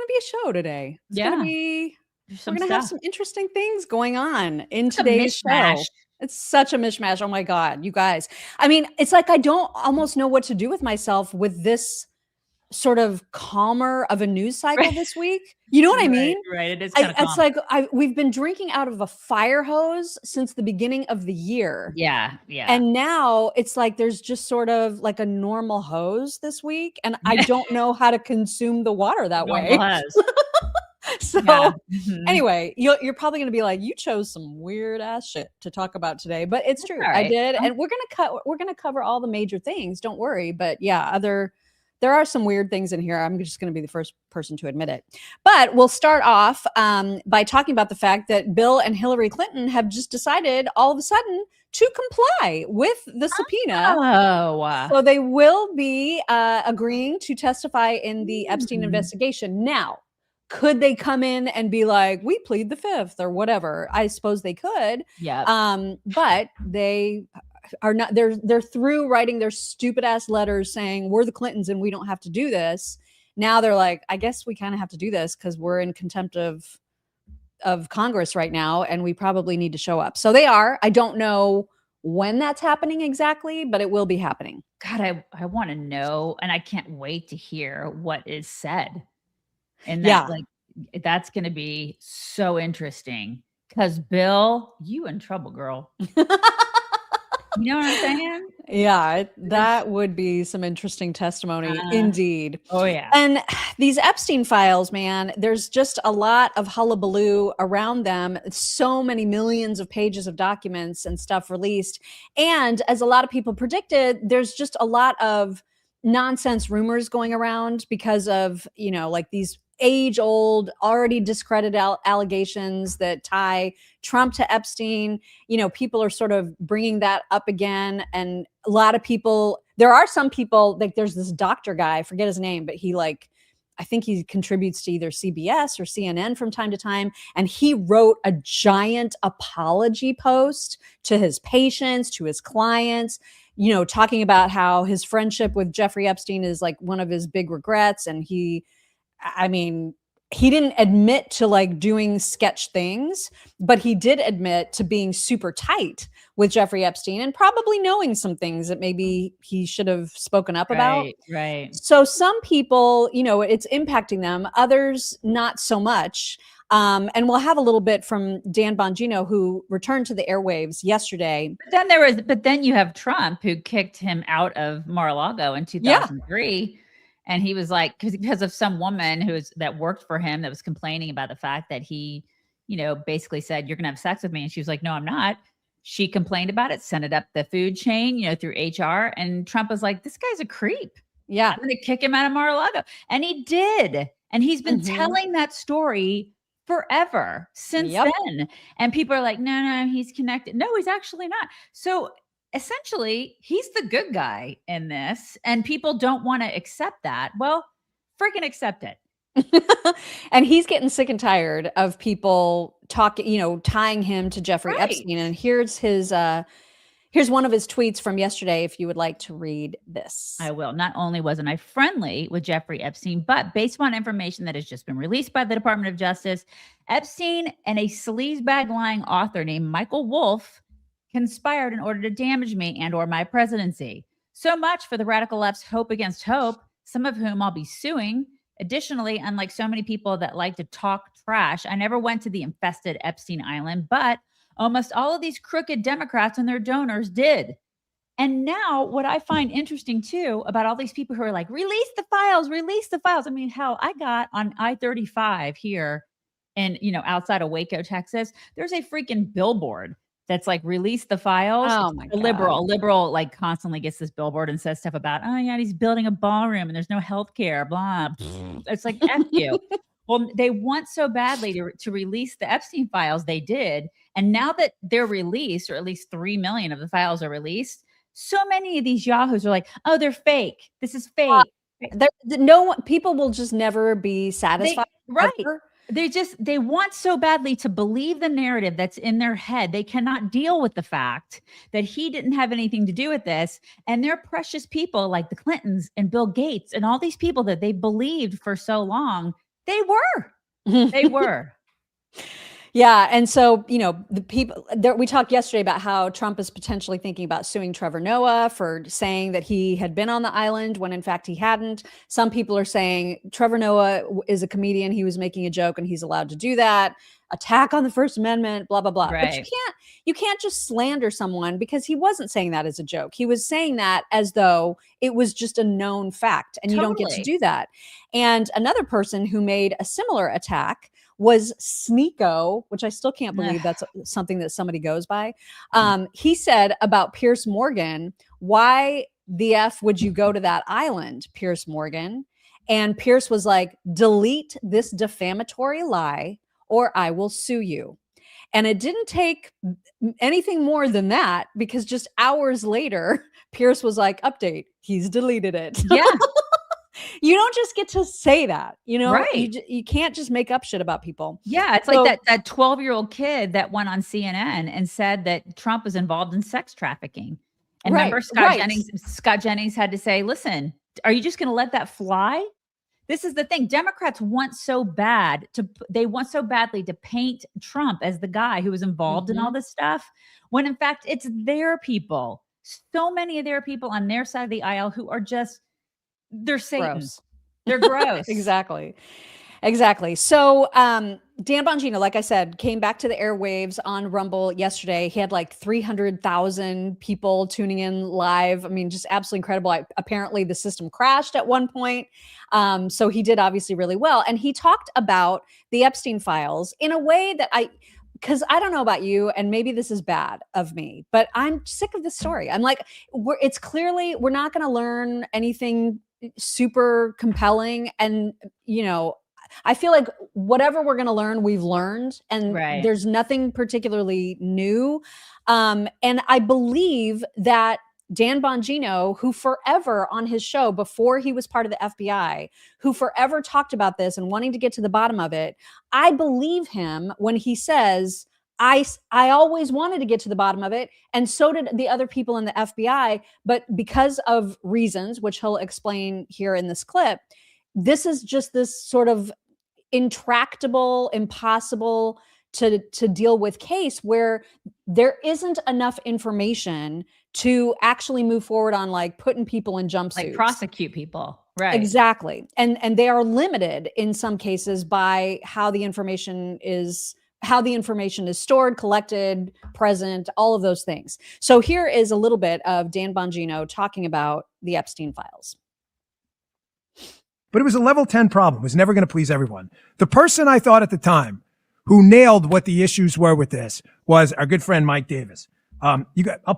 to be a show today. It's going to be, we're going to have some interesting things going on in today's show. It's such a mishmash. Oh my God, you guys. I mean, it's like I don't almost know what to do with myself with this sort of calmer of a news cycle this week. You know what I mean? Right. It is kind of calm. It's like we've been drinking out of a fire hose since the beginning of the year. Yeah. And now it's like there's just sort of like a normal hose this week. And I don't know how to consume the water that way. So anyway, you're probably going to be like, you chose some weird ass shit to talk about today, but it's true. Right. I did. And we're going to cover all the major things. Don't worry. But yeah, there are some weird things in here. I'm just going to be the first person to admit it. But we'll start off by talking about the fact that Bill and Hillary Clinton have just decided all of a sudden to comply with the subpoena. So they will be agreeing to testify in the Epstein investigation. Now, could they come in and be like, we plead the fifth or whatever? I suppose they could. Yeah. But they are not, they're through writing their stupid ass letters saying we're the Clintons and we don't have to do this. Now they're like, I guess we kind of have to do this because we're in contempt of Congress right now and we probably need to show up. So they are. I don't know when that's happening exactly, but it will be happening. God, I want to know, and I can't wait to hear what is said. And that, like, that's going to be so interesting because Bill, you in trouble, girl. You know what I'm saying? Yeah, that would be some interesting testimony indeed. Oh, yeah. And these Epstein files, man, there's just a lot of hullabaloo around them. So many millions of pages of documents and stuff released. And as a lot of people predicted, there's just a lot of nonsense rumors going around because of, you know, like these age-old, already discredited allegations that tie Trump to Epstein. You know, people are sort of bringing that up again. And a lot of people, there are some people, like there's this doctor guy, I forget his name, but he I think he contributes to either CBS or CNN from time to time. And he wrote a giant apology post to his patients, to his clients, you know, talking about how his friendship with Jeffrey Epstein is like one of his big regrets. And he didn't admit to like doing sketch things, but he did admit to being super tight with Jeffrey Epstein and probably knowing some things that maybe he should have spoken up about. Right. So some people, you know, it's impacting them, others not so much. And we'll have a little bit from Dan Bongino, who returned to the airwaves yesterday. But then you have Trump, who kicked him out of Mar-a-Lago in 2003. Yeah. And he was like, because of some woman that worked for him that was complaining about the fact that he, you know, basically said, you're going to have sex with me. And she was like, no, I'm not. She complained about it, sent it up the food chain, you know, through HR. And Trump was like, this guy's a creep. Yeah. I'm going to kick him out of Mar-a-Lago. And he did. And he's been telling that story forever since then. And people are like, no, he's connected. No, he's actually not. So essentially, he's the good guy in this, and people don't want to accept that. Well, freaking accept it. And he's getting sick and tired of people talking, you know, tying him to Jeffrey Epstein. And here's one of his tweets from yesterday, if you would like to read this. I will. Not only wasn't I friendly with Jeffrey Epstein, but based on information that has just been released by the Department of Justice, Epstein and a sleazebag lying author named Michael Wolff conspired in order to damage me and or my presidency. So much for the radical left's hope against hope, some of whom I'll be suing. Additionally, unlike so many people that like to talk trash, I never went to the infested Epstein Island, but almost all of these crooked Democrats and their donors did. And now what I find interesting too about all these people who are like, release the files. I mean, hell, I got on I-35 here and, you know, outside of Waco, Texas, there's a freaking billboard that's like, release the files. Oh my God. A liberal like constantly gets this billboard and says stuff about, oh yeah, he's building a ballroom and there's no healthcare, blah. It's like, F you. Well, they want so badly to release the Epstein files, they did. And now that they're released, or at least 3 million of the files are released, so many of these yahoos are like, oh, they're fake. This is fake. People will just never be satisfied. They want so badly to believe the narrative that's in their head. They cannot deal with the fact that he didn't have anything to do with this. And they're precious people like the Clintons and Bill Gates and all these people that they believed for so long. They were. They were. Yeah. And so, the people there, we talked yesterday about how Trump is potentially thinking about suing Trevor Noah for saying that he had been on the island when in fact he hadn't. Some people are saying Trevor Noah is a comedian. He was making a joke and he's allowed to do that. Attack on the First Amendment, blah, blah, blah. Right. But you can't just slander someone because he wasn't saying that as a joke. He was saying that as though it was just a known fact, and you don't get to do that. And another person who made a similar attack was SNEAKO, which I still can't believe that's something that somebody goes by. He said about Piers Morgan, why the F would you go to that island, Piers Morgan? And Piers was like, delete this defamatory lie or I will sue you. And it didn't take anything more than that, because just hours later, Piers was like, update, he's deleted it. Yeah. You don't just get to say that, Right. You can't just make up shit about people. Yeah. It's like that 12-year-old kid that went on CNN and said that Trump was involved in sex trafficking. And remember Scott Jennings had to say, listen, are you just going to let that fly? This is the thing. Democrats want so badly to paint Trump as the guy who was involved in all this stuff, when in fact it's their people. So many of their people on their side of the aisle who are just, they're Satan. Gross. They're gross. Exactly. So Dan Bongino, like I said, came back to the airwaves on Rumble yesterday. He had like 300,000 people tuning in live. I mean, just absolutely incredible. Apparently the system crashed at one point. So he did obviously really well. And he talked about the Epstein files in a way that because I don't know about you, and maybe this is bad of me, but I'm sick of this story. I'm like, we're not going to learn anything super compelling. And, I feel like whatever we're going to learn, we've learned, and there's nothing particularly new. And I believe that Dan Bongino, who forever on his show before he was part of the FBI, who forever talked about this and wanting to get to the bottom of it, I believe him when he says, I always wanted to get to the bottom of it, and so did the other people in the FBI, but because of reasons, which he'll explain here in this clip, this is just this sort of intractable, impossible to deal with case where there isn't enough information to actually move forward on, like, putting people in jumpsuits. Like prosecute people. Right. Exactly. And they are limited in some cases by how the information is stored, collected, present, all of those things. So here is a little bit of Dan Bongino talking about the Epstein files. But it was a level 10 problem. It was never going to please everyone. The person I thought at the time who nailed what the issues were with this was our good friend Mike Davis. I'll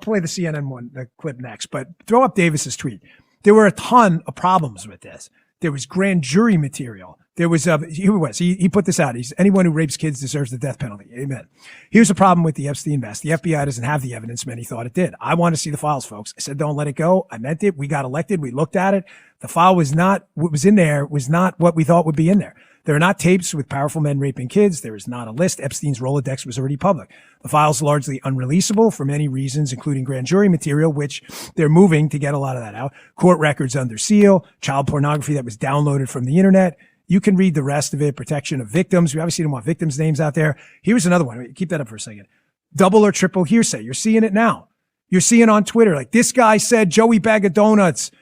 play the CNN one, the clip next, but throw up Davis's tweet. There were a ton of problems with this. There was grand jury material. There was, he put this out. Anyone who rapes kids deserves the death penalty. Amen. Here's the problem with the Epstein mess. The FBI doesn't have the evidence many thought it did. I want to see the files, folks. I said, don't let it go. I meant it. We got elected. We looked at it. The file was not, what was in there was not what we thought would be in there. There are not tapes with powerful men raping kids. There is not a list. Epstein's Rolodex was already public. The file's largely unreleasable for many reasons, including grand jury material, which they're moving to get a lot of that out. Court records under seal, child pornography that was downloaded from the internet. You can read the rest of it. Protection of victims. We obviously don't want victims' names out there. Here's another one. Keep that up for a second. Double or triple hearsay. You're seeing it now. You're seeing on Twitter, like, this guy said Joey Bag of Donuts,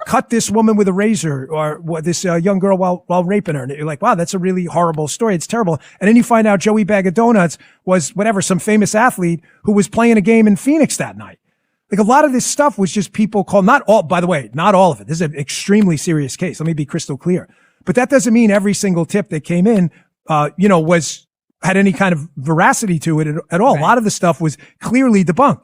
cut this woman with a razor, or this young girl while raping her. And you're like, wow, that's a really horrible story. It's terrible. And then you find out Joey Bag of Donuts was some famous athlete who was playing a game in Phoenix that night. Like, a lot of this stuff was just people called, not all of it. This is an extremely serious case. Let me be crystal clear. But that doesn't mean every single tip that came in, had any kind of veracity to it at all. Right. A lot of the stuff was clearly debunked.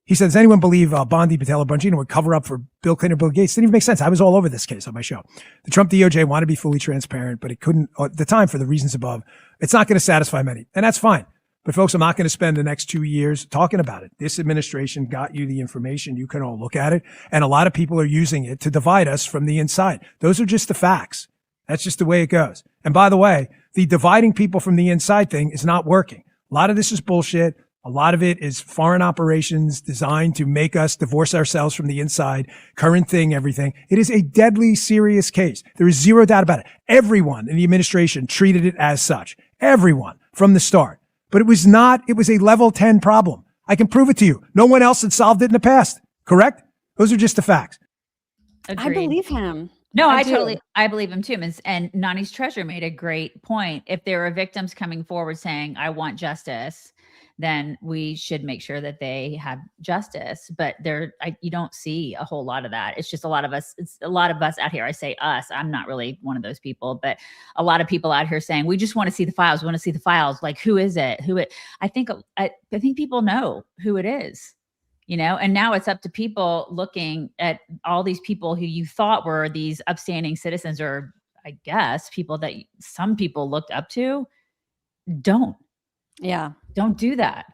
He said, does anyone believe Bondi, Patel, or Bongino would cover up for Bill Clinton or Bill Gates? Didn't even make sense. I was all over this case on my show. The Trump DOJ wanted to be fully transparent, but it couldn't at the time for the reasons above. It's not going to satisfy many, and that's fine. But folks, I'm not going to spend the next 2 years talking about it. This administration got you the information. You can all look at it. And a lot of people are using it to divide us from the inside. Those are just the facts. That's just the way it goes. And by the way, the dividing people from the inside thing is not working. A lot of this is bullshit. A lot of it is foreign operations designed to make us divorce ourselves from the inside, current thing, everything. It is a deadly serious case. There is zero doubt about it. Everyone in the administration treated it as such. Everyone from the start. But it was a level 10 problem. I can prove it to you. No one else had solved it in the past. Correct? Those are just the facts. Agreed. I believe him. No, I believe him too. And Nani's treasurer made a great point. If there are victims coming forward saying, I want justice, then we should make sure that they have justice. But you don't see a whole lot of that. It's just a lot of us. It's a lot of us out here. I say us. I'm not really one of those people, but a lot of people out here saying, we just want to see the files. We want to see the files. Like, who is it? I think people know who it is. And now it's up to people looking at all these people who you thought were these upstanding citizens, or I guess people that some people looked up to. Don't do that.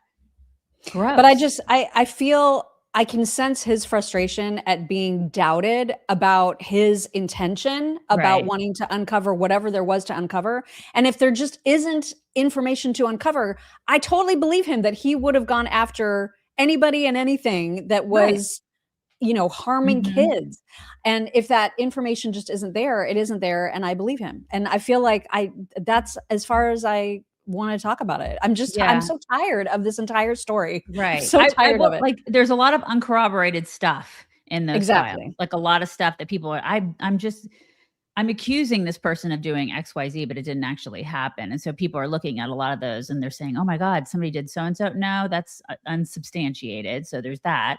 Gross. But I feel I can sense his frustration at being doubted about his intention about wanting to uncover whatever there was to uncover. And if there just isn't information to uncover, I totally believe him that he would have gone after anybody and anything that was, harming kids. And if that information just isn't there, it isn't there. And I believe him. And I feel like that's as far as I want to talk about it. I'm so tired of this entire story. Right. I'm so tired of it. Like, there's a lot of uncorroborated stuff in those Exactly. files. Like a lot of stuff that people are, I'm accusing this person of doing XYZ, but it didn't actually happen. And so people are looking at a lot of those and they're saying, oh my God, somebody did so-and-so. No, that's unsubstantiated. So there's that.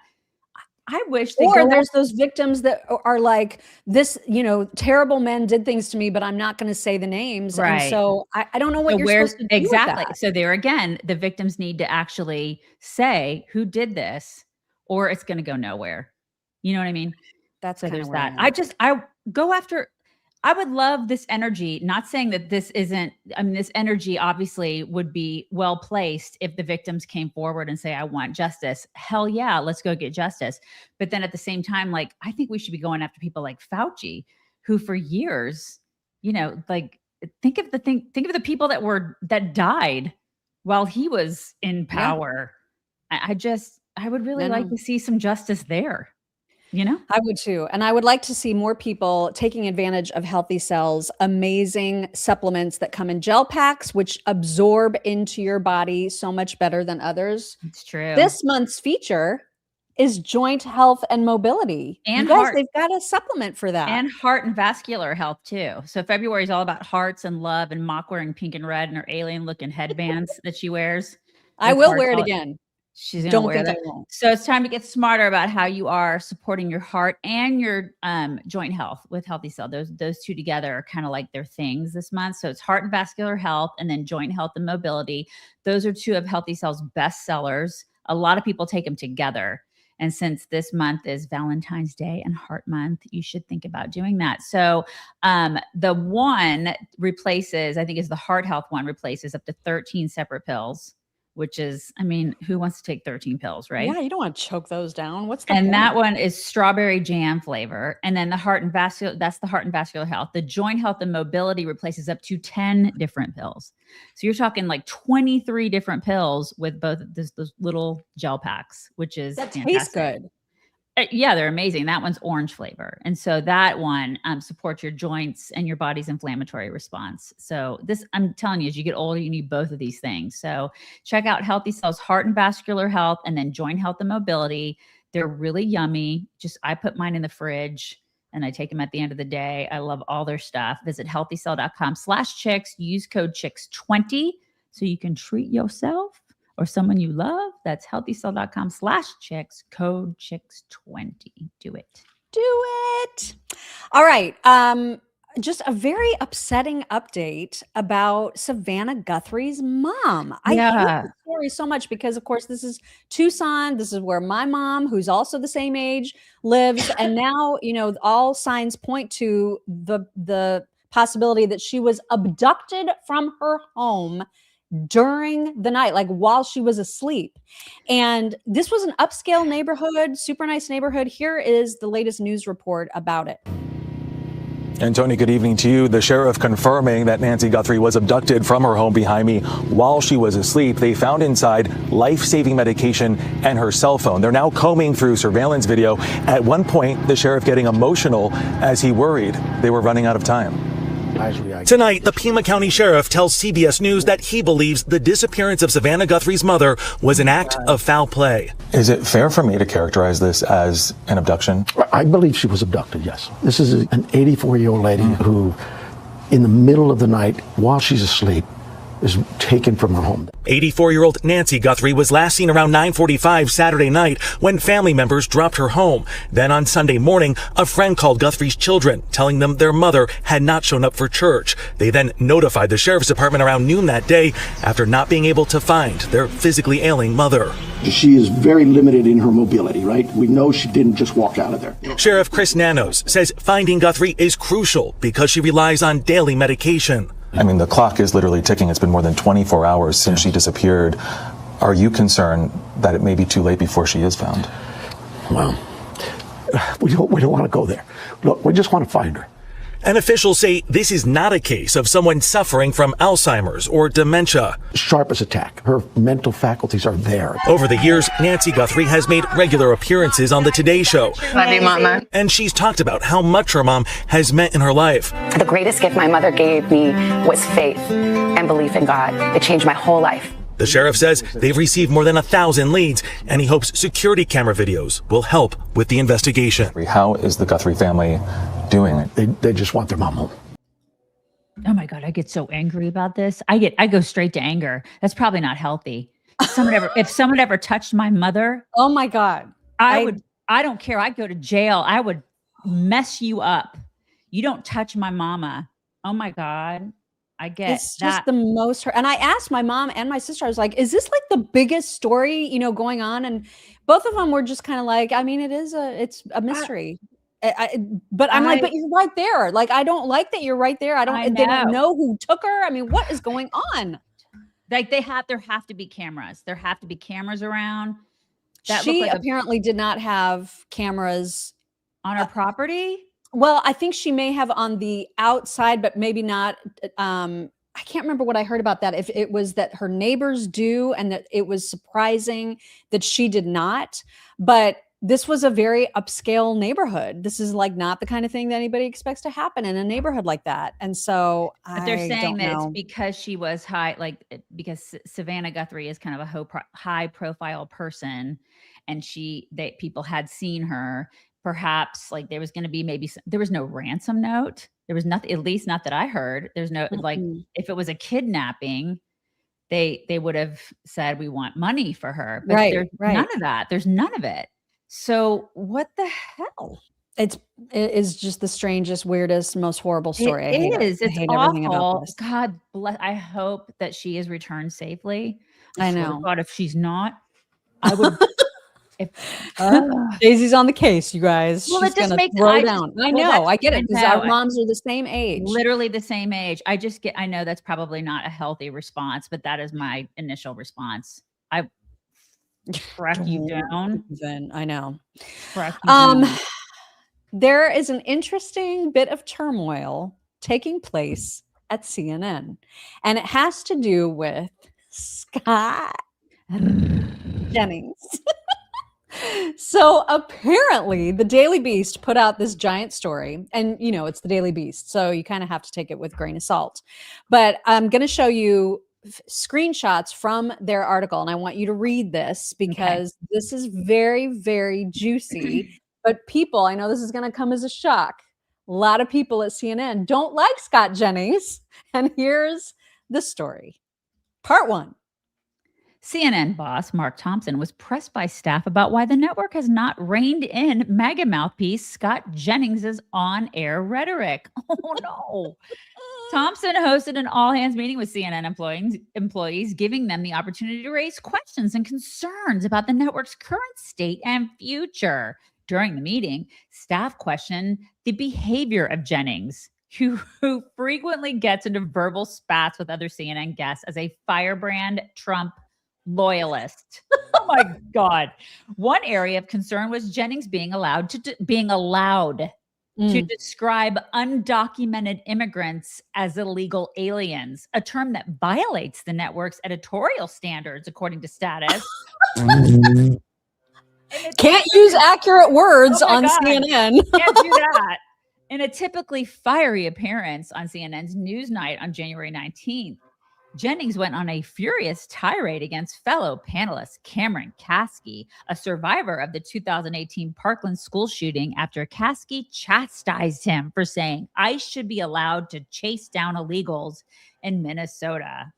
I wish there's those victims that are like, this, terrible men did things to me, but I'm not going to say the names. Right. And so I don't know what you're supposed to do exactly. with that. So there again, the victims need to actually say who did this, or it's going to go nowhere. You know what I mean? That's so there's that. I would love this energy, not saying that this isn't, this energy obviously would be well placed if the victims came forward and say, I want justice. Hell yeah, let's go get justice. But then at the same time, like, I think we should be going after people like Fauci, who for years, think of the people that died while he was in power. Yeah. I would really like to see some justice there. I would too. And I would like to see more people taking advantage of Healthy Cell's amazing supplements that come in gel packs, which absorb into your body so much better than others. It's true. This month's feature is joint health and mobility. And they've got a supplement for that. And heart and vascular health too. So February is all about hearts and love, and Mock wearing pink and red and her alien looking headbands that she wears. I will wear it again. She's gonna wear that. So it's time to get smarter about how you are supporting your heart and your joint health with Healthy Cell. Those two together are kind of like their things this month. So it's heart and vascular health, and then joint health and mobility. Those are two of Healthy Cell's best sellers. A lot of people take them together. And since this month is Valentine's Day and Heart Month, you should think about doing that. So the one replaces, I think is the heart health one, replaces up to 13 separate pills. Which is, who wants to take 13 pills, right? Yeah, you don't want to choke those down. What's the point? That one is strawberry jam flavor. And then the heart and vascular, that's the heart and vascular health. The joint health and mobility replaces up to 10 different pills. So you're talking like 23 different pills with both those little gel packs, which is fantastic. Tastes good. Yeah, they're amazing. That one's orange flavor. And so that one supports your joints and your body's inflammatory response. So I'm telling you, as you get older, you need both of these things. So check out Healthy Cell's heart and vascular health, and then joint health and mobility. They're really yummy. I put mine in the fridge and I take them at the end of the day. I love all their stuff. Visit healthycell.com/chicks. Use code chicks20 so you can treat yourself or someone you love. That's healthycell.com/chicks, code chicks20. Do it. All right. Just a very upsetting update about Savannah Guthrie's mom. I hate the story so much because, of course, this is Tucson. This is where my mom, who's also the same age, lives. And now, all signs point to the possibility that she was abducted from her home during the night, like while she was asleep. And this was an upscale neighborhood, super nice neighborhood. Here is the latest news report about it. And Tony, good evening to you. The sheriff confirming that Nancy Guthrie was abducted from her home behind me while she was asleep. They found inside life-saving medication and her cell phone. They're now combing through surveillance video. At one point, the sheriff getting emotional as he worried they were running out of time. Tonight, the Pima County Sheriff tells CBS News that he believes the disappearance of Savannah Guthrie's mother was an act of foul play. Is it fair for me to characterize this as an abduction? I believe she was abducted, yes. This is an 84-year-old lady who, in the middle of the night, while she's asleep, is taken from her home. 84-year-old Nancy Guthrie was last seen around 9:45 Saturday night when family members dropped her home. Then on Sunday morning, a friend called Guthrie's children, telling them their mother had not shown up for church. They then notified the sheriff's department around noon that day after not being able to find their physically ailing mother. She is very limited in her mobility, right? We know she didn't just walk out of there. Sheriff Chris Nanos says finding Guthrie is crucial because she relies on daily medication. I mean, the clock is literally ticking. It's been more than 24 hours since she disappeared. Are you concerned that it may be too late before she is found? Well, we don't want to go there. Look, we just want to find her. And officials say this is not a case of someone suffering from Alzheimer's or dementia. Sharp as a tack. Her mental faculties are there. Over the years, Nancy Guthrie has made regular appearances on the Today Show. Love you, Mama. And she's talked about how much her mom has meant in her life. The greatest gift my mother gave me was faith and belief in God. It changed my whole life. The sheriff says they've received more than 1,000 leads, and he hopes security camera videos will help with the investigation. How is the Guthrie family doing it? They just want their mom home. Oh my God, I get so angry about this. I go straight to anger. That's probably not healthy. If someone ever touched my mother, oh my God, I don't care. I'd go to jail. I would mess you up. You don't touch my mama. Oh my God. I get it's just the most hurt. And I asked my mom and my sister, I was like, is this like the biggest story, going on? And both of them were just kind of like, I mean, it's a mystery. But I'm like, but you're right there. Like, I don't like that you're right there. They don't know who took her. I mean, what is going on? Like there have to be cameras. There have to be cameras around. She apparently did not have cameras on her property. Well, I think she may have on the outside, but maybe not. I can't remember what I heard about that. If it was that her neighbors do and that it was surprising that she did not. But this was a very upscale neighborhood. This is like not the kind of thing that anybody expects to happen in a neighborhood like that. And so but they're saying that it's because she was high, like because Savannah Guthrie is kind of a high profile person and people had seen her. Perhaps like there was going to be there was no ransom note. There was nothing, at least not that I heard. There's no, like, if it was a kidnapping, they would have said, we want money for her. But there's none of that. There's none of it. So what the hell? It is just the strangest, weirdest, most horrible story. It is. It's hate awful. everything about this. God bless. I hope that she is returned safely. I know. God, if she's not, I would. Daisy's on the case, you guys. Well, she's it just makes throw down. I know. I get it because our I moms are the same age. Literally the same age. I know that's probably not a healthy response, but that is my initial response. I track you down. Then I know. Track you down. There is an interesting bit of turmoil taking place at CNN, and it has to do with Scott Jennings. So apparently the Daily Beast put out this giant story, and it's the Daily Beast, so you kind of have to take it with a grain of salt. But I'm going to show you screenshots from their article, and I want you to read this because this is very, very juicy. But people, I know this is going to come as a shock. A lot of people at CNN don't like Scott Jennings, and here's the story. Part 1. CNN boss Mark Thompson was pressed by staff about why the network has not reined in MAGA mouthpiece Scott Jennings' on-air rhetoric. Oh, no. Thompson hosted an all-hands meeting with CNN employees, giving them the opportunity to raise questions and concerns about the network's current state and future. During the meeting, staff questioned the behavior of Jennings, who frequently gets into verbal spats with other CNN guests as a firebrand Trump loyalist. Oh my God. One area of concern was Jennings being allowed to describe undocumented immigrants as illegal aliens, a term that violates the network's editorial standards, according to Status. Can't use accurate words on God. CNN. Can't do that. In a typically fiery appearance on CNN's Newsnight on January 19th, Jennings went on a furious tirade against fellow panelist Cameron Kasky, a survivor of the 2018 Parkland school shooting, after Kasky chastised him for saying ICE should be allowed to chase down illegals in Minnesota.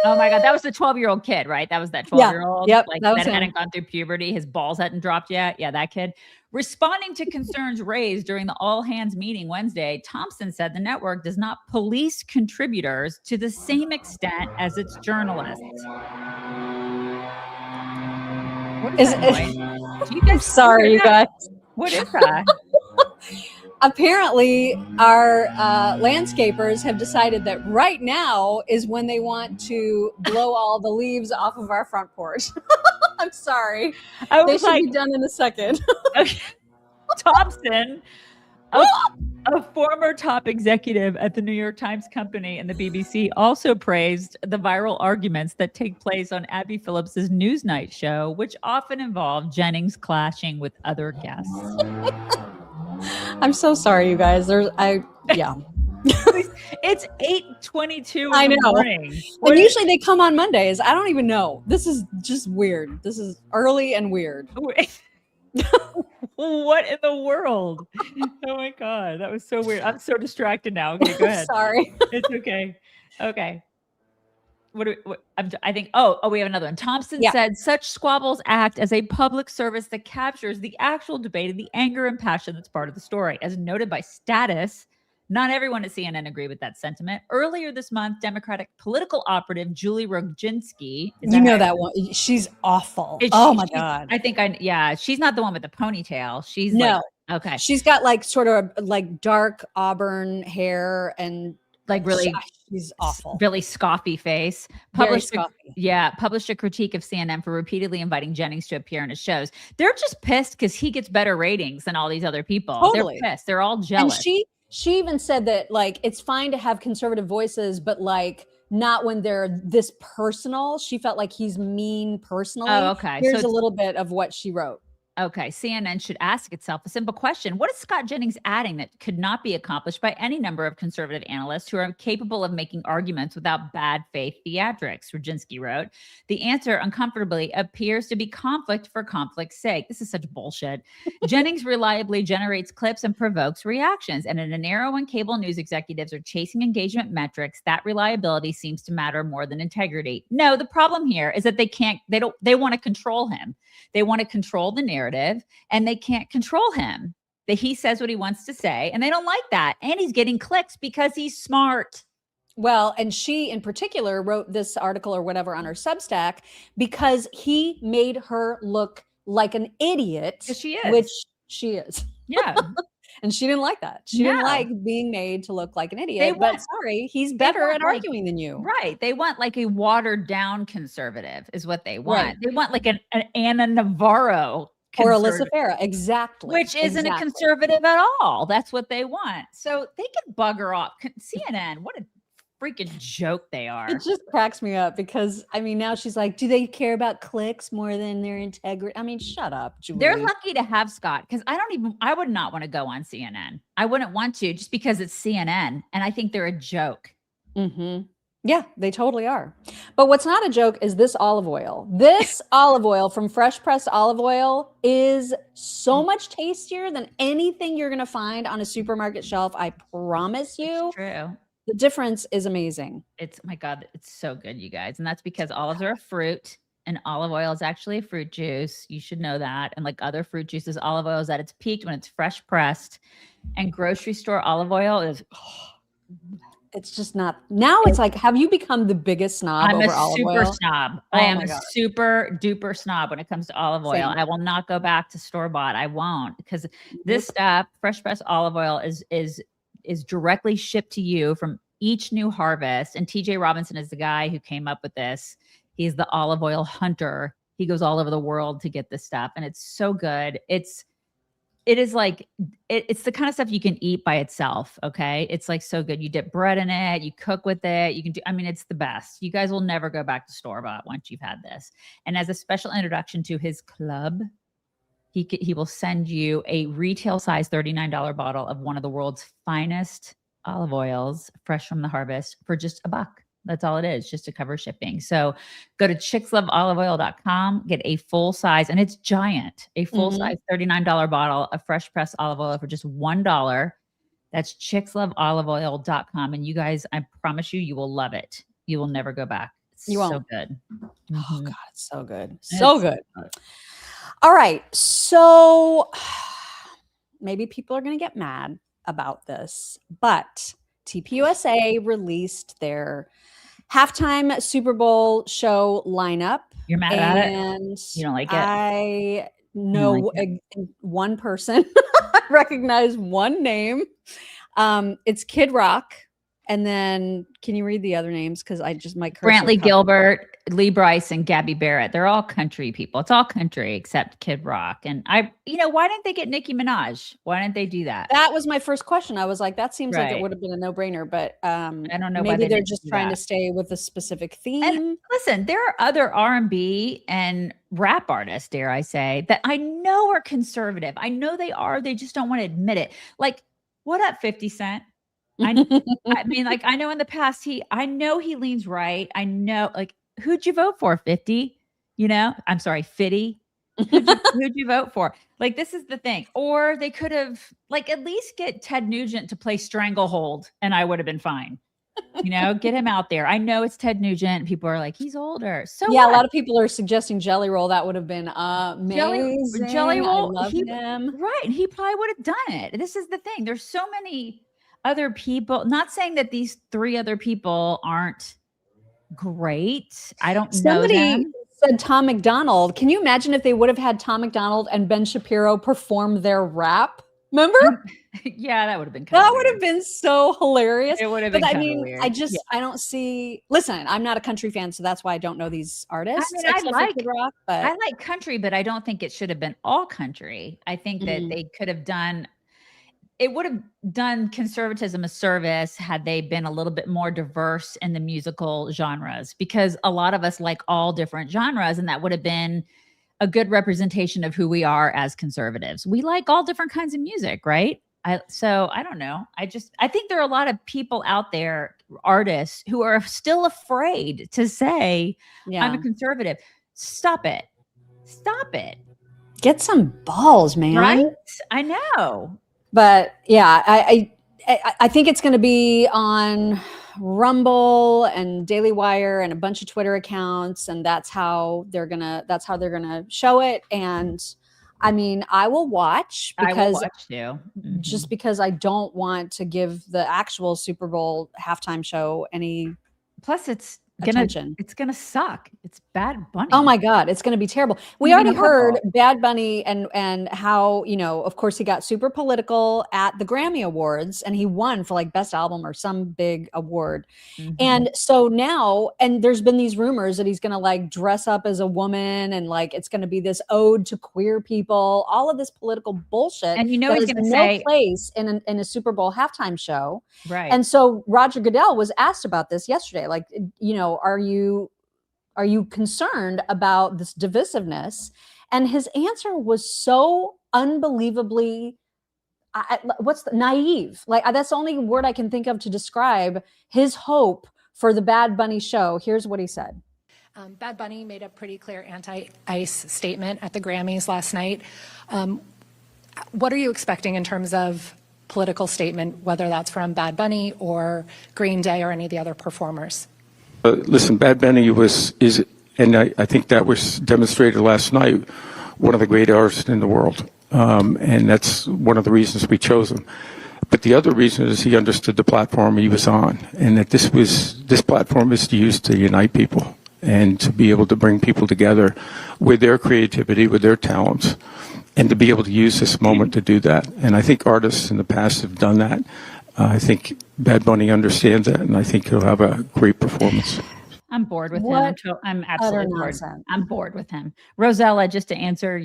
Oh my God, that was the 12-year-old kid, right? That was that 12-year-old, yep, like that that hadn't gone through puberty. His balls hadn't dropped yet. Yeah, that kid. Responding to concerns raised during the all-hands meeting Wednesday, Thompson said the network does not police contributors to the same extent as its journalists. What is that noise? You guys, sorry, you guys. What is that? Apparently, our landscapers have decided that right now is when they want to blow all the leaves off of our front porch. I'm sorry. They should be done in a second. Thompson, a former top executive at the New York Times Company and the BBC, also praised the viral arguments that take place on Abby Phillips's Newsnight show, which often involve Jennings clashing with other guests. I'm so sorry, you guys. Yeah. It's 8:22 I in the know. morning. And usually they come on Mondays. I don't even know. This is just weird. This is early and weird. What in the world? Oh my God, that was so weird. I'm so distracted now. Okay, go ahead. Sorry. It's okay. Okay. I think, we have another one. Thompson said such squabbles act as a public service that captures the actual debate and the anger and passion that's part of the story. As noted by Status, not everyone at CNN agreed with that sentiment. Earlier this month, Democratic political operative Julie Roginski. You know that one. She's awful. My God. I think she's not the one with the ponytail. She's okay. She's got like sort of like dark auburn hair and like really, she's awful. Really scoffy face. Published a critique of CNN for repeatedly inviting Jennings to appear in his shows. They're just pissed because he gets better ratings than all these other people. Totally. They're pissed. They're all jealous. And she even said that like it's fine to have conservative voices, but like not when they're this personal. She felt like he's mean personally. Oh, okay. Here's a little bit of what she wrote. Okay, CNN should ask itself a simple question. What is Scott Jennings adding that could not be accomplished by any number of conservative analysts who are capable of making arguments without bad faith theatrics? Roginski wrote. The answer, uncomfortably, appears to be conflict for conflict's sake. This is such bullshit. Jennings reliably generates clips and provokes reactions. And in an era when cable news executives are chasing engagement metrics, that reliability seems to matter more than integrity. No, the problem here is that they want to control him. They want to control the narrative and they can't control him. That he says what he wants to say and they don't like that. And he's getting clicks because he's smart. Well, and she in particular wrote this article or whatever on her Substack because he made her look like an idiot. She is. Which she is. Yeah. And she didn't like that. She didn't like being made to look like an idiot. But sorry, he's better at arguing than you. Right. They want like a watered down conservative is what they want. Right. They want like an Anna Navarro or Alyssa Farah. Exactly. Which isn't a conservative at all. That's what they want. So they can bugger off. CNN, what a freaking joke they are. It just cracks me up because I mean now she's like, do they care about clicks more than their integrity? I mean, shut up, Julie. They're lucky to have Scott because I would not want to go on CNN. I wouldn't want to just because it's CNN and I think they're a joke. Mm-hmm. Yeah, they totally are. But what's not a joke is this olive oil. This olive oil from Fresh Pressed Olive Oil is so much tastier than anything you're going to find on a supermarket shelf. I promise you. It's true. The difference is amazing. It's, my God, it's so good, you guys. And that's because olives are a fruit and olive oil is actually a fruit juice. You should know that. And like other fruit juices, olive oil is at its peak when it's fresh pressed. And grocery store olive oil is... It's just not. Now it's like, have you become the biggest snob over olive oil? I'm a super snob. I am a super duper snob when it comes to olive oil. Same. I will not go back to store-bought. I won't because this stuff, fresh pressed olive oil is directly shipped to you from each new harvest. And TJ Robinson is the guy who came up with this. He's the olive oil hunter. He goes all over the world to get this stuff. And it's so good. it is like, it's the kind of stuff you can eat by itself. Okay. It's like so good. You dip bread in it, you cook with it. You can do, I mean, it's the best. You guys will never go back to store-bought once you've had this. And as a special introduction to his club, he will send you a retail size $39 bottle of one of the world's finest olive oils, fresh from the harvest, for just $1. That's all it is, just to cover shipping. So go to chicksloveoliveoil.com, get a full size, and it's giant, a full size $39 bottle of fresh pressed olive oil for just $1. That's chicksloveoliveoil.com. And you guys, I promise you, you will love it. You will never go back. It's so good. Oh God, it's so good. So good. All right. So maybe people are going to get mad about this, but TPUSA released their halftime Super Bowl show lineup. You're mad at it? You don't like it? I know one person. I recognize one name. It's Kid Rock. And then can you read the other names? Because I just might Brantley Gilbert, Lee Bryce, and Gabby Barrett. They're all country people. It's all country except Kid Rock. And why didn't they get Nicki Minaj? Why didn't they do that? That was my first question. I was like, that seems like it would have been a no-brainer, but I don't know. Maybe they're just trying to stay with a specific theme. And listen, there are other R&B and rap artists, dare I say, that I know are conservative. I know they are. They just don't want to admit it. Like, what up, 50 Cent? I mean, like, I know in the past, I know he leans right. I know, like, who'd you vote for, 50? I'm sorry, 50. Who'd you vote for? Like, this is the thing. Or they could have, like, at least get Ted Nugent to play Stranglehold, and I would have been fine. Get him out there. I know it's Ted Nugent. People are like, he's older. So yeah, what? A lot of people are suggesting Jelly Roll. That would have been amazing. Jelly Roll, I love him. Right. And he probably would have done it. This is the thing. There's so many other people, not saying that these 3 other people aren't great. I don't know them. Somebody said Tom McDonald. Can you imagine if they would have had Tom McDonald and Ben Shapiro perform their rap? Remember? Yeah, that would have been that would have been so hilarious. It would have been weird. I don't see. Listen, I'm not a country fan, so that's why I don't know these artists. I mean, I like country, but I don't think it should have been all country. I think that they could have done. It would have done conservatism a service had they been a little bit more diverse in the musical genres, because a lot of us like all different genres, and that would have been a good representation of who we are as conservatives. We like all different kinds of music, right? So I don't know. I think there are a lot of people out there, artists, who are still afraid to say, I'm a conservative. Stop it. Stop it. Get some balls, man. Right? I know. But yeah, I think it's going to be on Rumble and Daily Wire and a bunch of Twitter accounts, and that's how they're gonna show it. And I mean, I will watch because just because I don't want to give the actual Super Bowl halftime show any. Plus, it's attention. It's gonna suck. It's Bad Bunny. Oh my God, it's gonna be terrible. We already heard Bad Bunny and how, of course, he got super political at the Grammy Awards and he won for like best album or some big award. And so now, and there's been these rumors that he's gonna like dress up as a woman and like it's gonna be this ode to queer people, all of this political bullshit. And he's gonna say no place in a Super Bowl halftime show. Right. And so Roger Goodell was asked about this yesterday, like, are you concerned about this divisiveness? And his answer was so unbelievably, naive. Like, that's the only word I can think of to describe his hope for the Bad Bunny show. Here's what he said. Bad Bunny made a pretty clear anti-ICE statement at the Grammys last night. What are you expecting in terms of political statement, whether that's from Bad Bunny or Green Day or any of the other performers? Listen, Bad Bunny is, and I think that was demonstrated last night, one of the great artists in the world. And that's one of the reasons we chose him. But the other reason is he understood the platform he was on, and that this platform is used to unite people and to be able to bring people together with their creativity, with their talents, and to be able to use this moment to do that. And I think artists in the past have done that. I think Bad Bunny understands that, and I think he'll have a great performance. I'm bored with him. I'm absolutely bored. I'm bored with him. Rosella, just to answer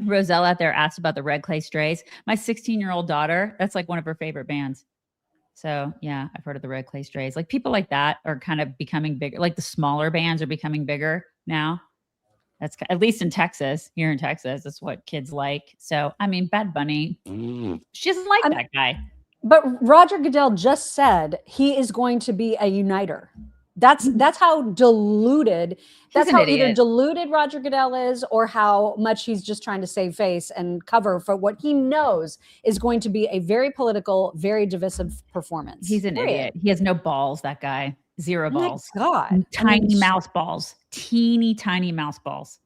Rosella out there asked about the Red Clay Strays. My 16-year-old daughter, that's like one of her favorite bands. So yeah, I've heard of the Red Clay Strays. Like people like that are kind of becoming bigger. Like the smaller bands are becoming bigger now. That's at least in Texas. Here in Texas, that's what kids like. So I mean, Bad Bunny, she doesn't like that guy. But Roger Goodell just said he is going to be a uniter. That's how deluded. That's how either deluded Roger Goodell is, or how much he's just trying to save face and cover for what he knows is going to be a very political, very divisive performance. He's an idiot. He has no balls. That guy, zero balls. Oh my God, tiny mouse balls, teeny tiny mouse balls.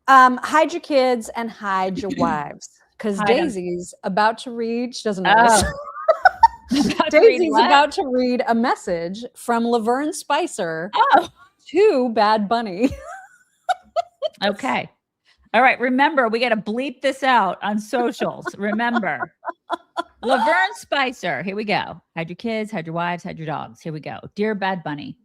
Hide your kids and hide your wives, because Daisy's about to read. She doesn't know. Daisy's about to read a message from Laverne Spicer to Bad Bunny. Okay. All right. Remember, we got to bleep this out on socials. Remember, Laverne Spicer. Here we go. Hide your kids, hide your wives, hide your dogs. Here we go. Dear Bad Bunny,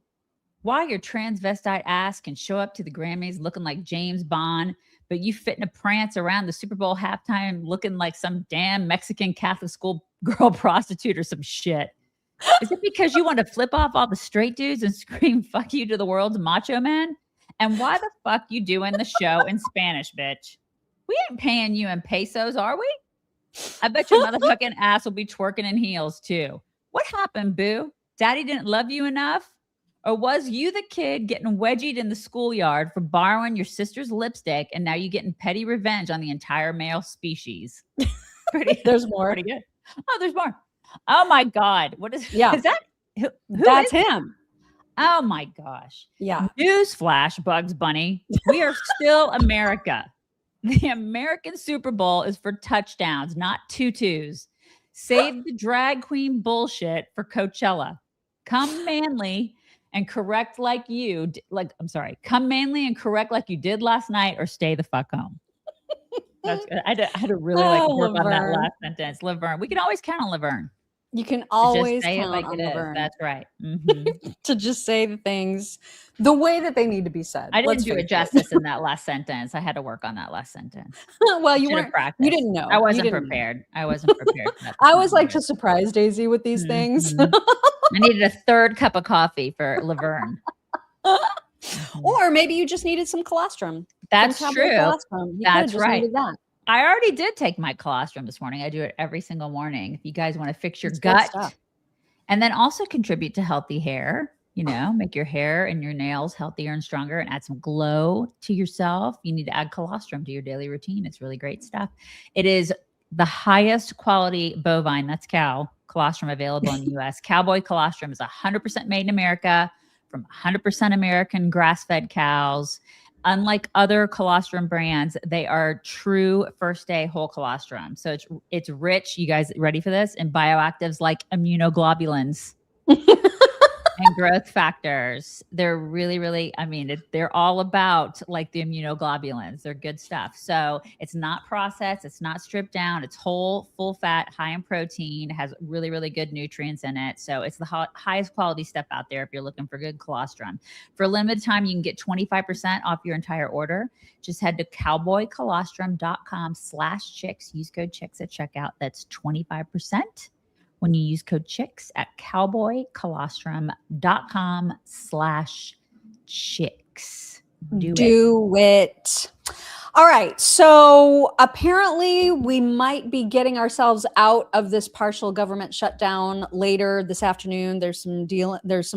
why your transvestite ass can show up to the Grammys looking like James Bond, but you fit in a prance around the Super Bowl halftime looking like some damn Mexican Catholic school girl prostitute or some shit. Is it because you want to flip off all the straight dudes and scream fuck you to the world's macho man? And why the fuck you doing the show in Spanish, bitch? We ain't paying you in pesos, are we? I bet your motherfucking ass will be twerking in heels too. What happened, boo? Daddy didn't love you enough? Or was you the kid getting wedgied in the schoolyard for borrowing your sister's lipstick, and now you're getting petty revenge on the entire male species? There's more. Pretty good. Oh, there's more. Oh my God. What is, is that? Who That's is him. Oh my gosh. Yeah. Newsflash, Bugs Bunny. We are still America. The American Super Bowl is for touchdowns, not tutus. Save the drag queen bullshit for Coachella. Come manly and correct like you, come manly and correct like you did last night, or stay the fuck home. That's good. I had to really work on that last sentence. Laverne. We can always count on Laverne. You can always count on Laverne. That's right. Mm-hmm. To just say the things the way that they need to be said. I didn't do it justice in that last sentence. I had to work on that last sentence. Well, you weren't. Practiced. You didn't know. I wasn't prepared. I wasn't prepared. I always like to surprise Daisy with these things. I needed a third cup of coffee for Laverne. Or maybe you just needed some colostrum. That's true. That's right. That. I already did take my colostrum this morning. I do it every single morning. If you guys want to fix your gut and then also contribute to healthy hair, make your hair and your nails healthier and stronger and add some glow to yourself, you need to add colostrum to your daily routine. It's really great stuff. It is the highest quality bovine, that's cow, colostrum available in the U.S. Cowboy Colostrum is 100% made in America from 100% American grass-fed cows. Unlike other colostrum brands, they are true first-day whole colostrum. So it's rich, you guys ready for this, in bioactives like immunoglobulins and growth factors. They're really, really, they're all about like the immunoglobulins. They're good stuff. So it's not processed. It's not stripped down. It's whole, full fat, high in protein, has really, really good nutrients in it. So it's the highest quality stuff out there if you're looking for good colostrum. For a limited time, you can get 25% off your entire order. Just head to cowboycolostrum.com/chicks. Use code chicks at checkout. That's 25%. when you use code CHICKS at cowboycolostrum.com/chicks. Do it. All right. So apparently we might be getting ourselves out of this partial government shutdown later this afternoon. There's some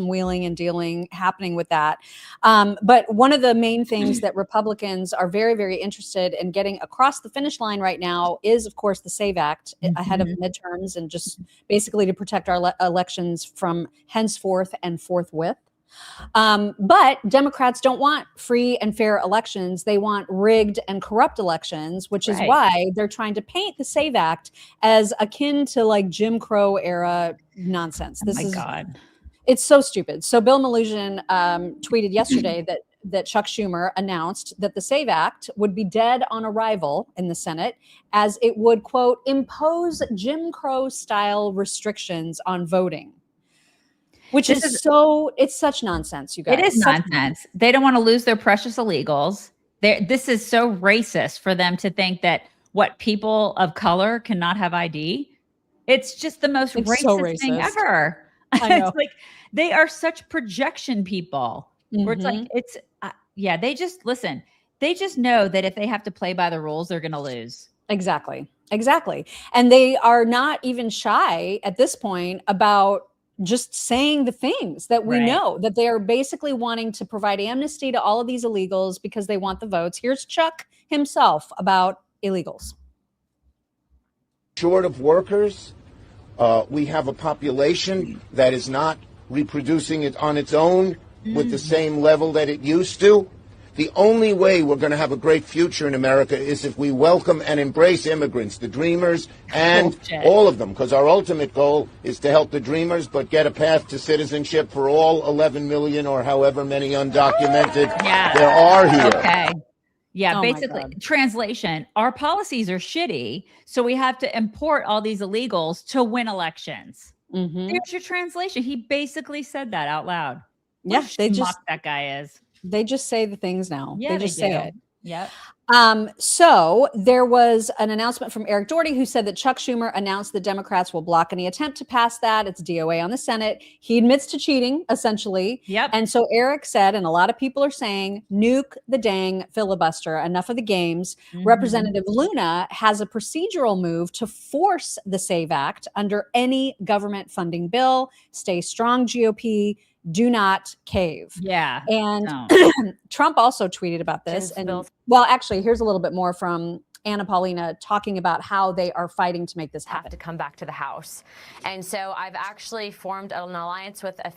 wheeling and dealing happening with that. But one of the main things that Republicans are very, very interested in getting across the finish line right now is, of course, the SAVE Act ahead of midterms, and just basically to protect our elections from henceforth and forthwith. But Democrats don't want free and fair elections. They want rigged and corrupt elections, which is why they're trying to paint the SAVE Act as akin to like Jim Crow era nonsense. It's so stupid. So Bill Melugin tweeted yesterday that Chuck Schumer announced that the SAVE Act would be dead on arrival in the Senate, as it would, quote, impose Jim Crow style restrictions on voting. Which it's such nonsense, you guys. It is nonsense. They don't want to lose their precious illegals. This is so racist for them to think that people of color cannot have ID. It's just the most racist thing ever. I know. It's like they are such projection people. Where it's like they just listen. They just know that if they have to play by the rules, they're going to lose. Exactly. And they are not even shy at this point about just saying the things that we know, that they are basically wanting to provide amnesty to all of these illegals because they want the votes. Here's Chuck himself about illegals. Short of workers, we have a population that is not reproducing it on its own with the same level that it used to. The only way we're going to have a great future in America is if we welcome and embrace immigrants, the dreamers, and all of them, because our ultimate goal is to help the dreamers, but get a path to citizenship for all 11 million or however many undocumented there are here. Okay. Yeah, basically, translation, our policies are shitty, so we have to import all these illegals to win elections. There's your translation. He basically said that out loud. Yeah, that guy is. They just say the things now. Yeah, they just say it. Yep. So there was an announcement from Eric Doherty who said that Chuck Schumer announced the Democrats will block any attempt to pass that. It's DOA on the Senate. He admits to cheating, essentially. Yep. And so Eric said, and a lot of people are saying, nuke the dang filibuster. Enough of the games. Representative Luna has a procedural move to force the SAVE Act under any government funding bill. Stay strong, GOP. Do not cave. Yeah. And Trump also tweeted about this. Well, actually, here's a little bit more from Anna Paulina talking about how they are fighting to make this happen. Have to come back to the House. And so I've actually formed an alliance with a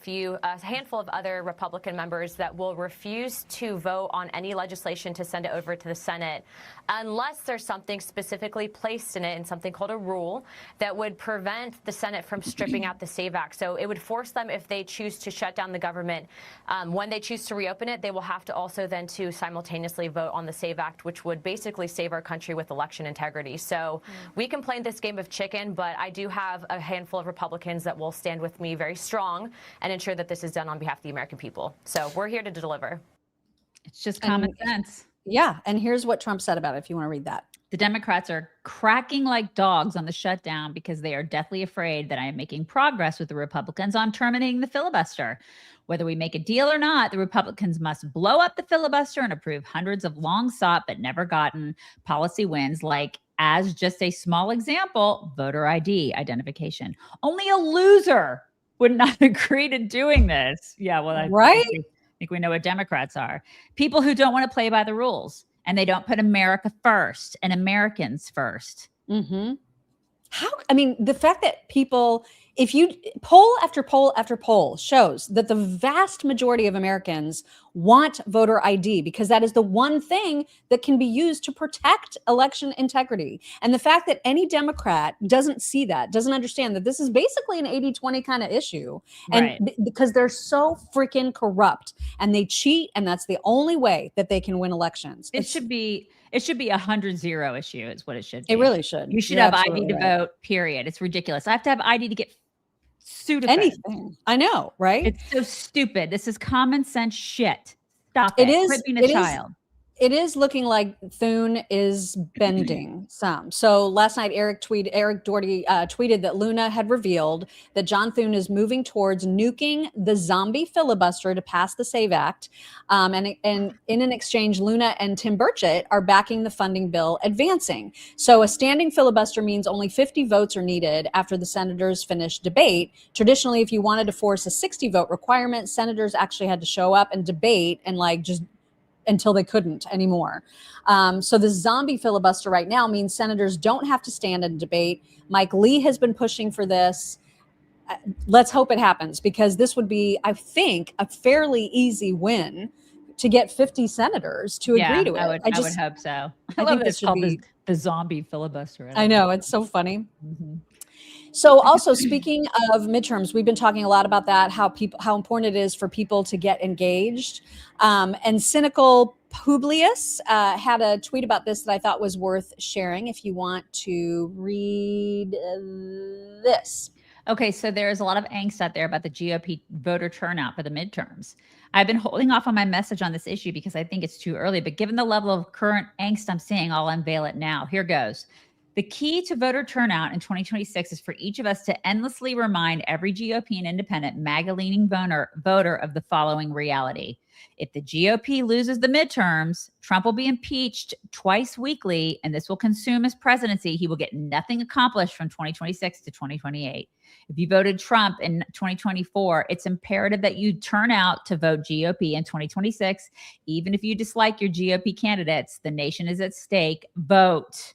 handful of other Republican members that will refuse to vote on any legislation to send it over to the Senate unless there's something specifically placed in it, and something called a rule that would prevent the Senate from stripping out the SAVE Act. So it would force them, if they choose to shut down the government, when they choose to reopen it, they will have to also then to simultaneously vote on the SAVE Act, which would basically save our country with election integrity. So we can play this game of chicken, but I do have a handful of Republicans that will stand with me very strong and ensure that this is done on behalf of the American people. So we're here to deliver. It's just common sense. Yeah. And here's what Trump said about it, if you want to read that. The Democrats are cracking like dogs on the shutdown because they are deathly afraid that I am making progress with the Republicans on terminating the filibuster. Whether we make a deal or not, the Republicans must blow up the filibuster and approve hundreds of long-sought but never gotten policy wins, like, as just a small example, voter ID identification. Only a loser would not agree to doing this. Yeah, well, I think we know what Democrats are. People who don't want to play by the rules, and they don't put America first and Americans first. I mean, the fact that people, if you poll after poll after poll shows that the vast majority of Americans want voter ID because that is the one thing that can be used to protect election integrity. And the fact that any Democrat doesn't see that, doesn't understand that this is basically an 80-20 kind of issue. And because they're so freaking corrupt and they cheat, and that's the only way that they can win elections. It should be a 100-0 issue is what it should be. It really should. You should have ID to vote, period. It's ridiculous. I have to have ID to get sued. Anything. I know, right? It's so stupid. This is common sense shit. Stop it. Quit being a child. It is looking like Thune is bending some. So last night, Eric Doherty tweeted that Luna had revealed that John Thune is moving towards nuking the zombie filibuster to pass the SAVE Act. And in an exchange, Luna and Tim Burchett are backing the funding bill advancing. So a standing filibuster means only 50 votes are needed after the senators finish debate. Traditionally, if you wanted to force a 60 vote requirement, senators actually had to show up and debate and just until they couldn't anymore. So the zombie filibuster right now means senators don't have to stand and debate. Mike Lee has been pushing for this. Let's hope it happens, because this would be, I think, a fairly easy win to get 50 senators to agree to it. I would hope so. I love this called the zombie filibuster. I know, it's so funny. So also, speaking of midterms, we've been talking a lot about that, how important it is for people to get engaged. And cynical Publius had a tweet about this that I thought was worth sharing if you want to read this. Okay, so there's a lot of angst out there about the GOP voter turnout for the midterms. I've been holding off on my message on this issue because I think it's too early, but given the level of current angst I'm seeing, I'll unveil it now. Here goes. The key to voter turnout in 2026 is for each of us to endlessly remind every GOP and independent MAGA-leaning voter of the following reality. If the GOP loses the midterms, Trump will be impeached twice weekly, and this will consume his presidency. He will get nothing accomplished from 2026 to 2028. If you voted Trump in 2024, it's imperative that you turn out to vote GOP in 2026. Even if you dislike your GOP candidates, the nation is at stake. Vote.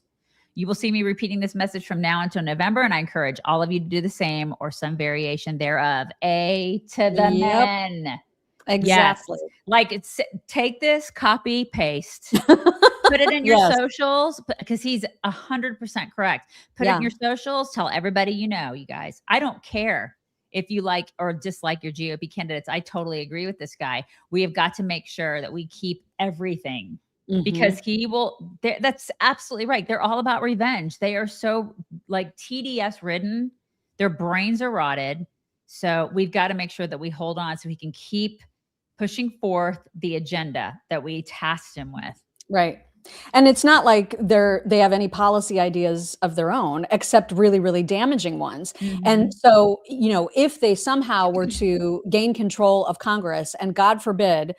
You will see me repeating this message from now until November, and I encourage all of you to do the same or some variation thereof. A to the men. Exactly. Yes. Like, take this, copy, paste, put it in your socials, because he's 100% correct. Put it in your socials. Tell everybody you know, you guys. I don't care if you like or dislike your GOP candidates. I totally agree with this guy. We have got to make sure that we keep everything. Because he will, that's absolutely right. They're all about revenge. They are so like TDS ridden. Their brains are rotted. So we've got to make sure that we hold on so he can keep pushing forth the agenda that we tasked him with. Right. And it's not like they have any policy ideas of their own, except really, really damaging ones. And so, you know, if they somehow were to gain control of Congress and God forbid,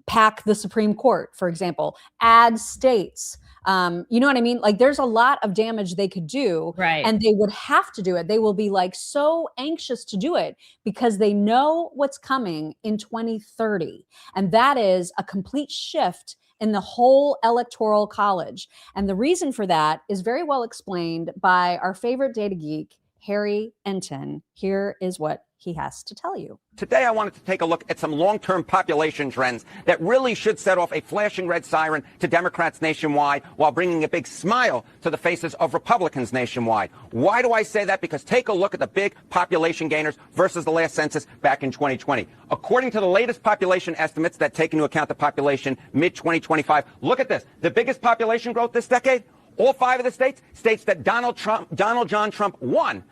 pack the Supreme Court, for example, add states. You know what I mean? Like, there's a lot of damage they could do, right? And they would have to do it. They will be like so anxious to do it because they know what's coming in 2030. And that is a complete shift in the whole Electoral College. And the reason for that is very well explained by our favorite data geek, Harry Enton. Here is what he has to tell you. Today, I wanted to take a look at some long-term population trends that really should set off a flashing red siren to Democrats nationwide while bringing a big smile to the faces of Republicans nationwide. Why do I say that? Because take a look at the big population gainers versus the last census back in 2020. According to the latest population estimates that take into account the population mid-2025, look at this. The biggest population growth this decade, all 5 of the states that Donald John Trump won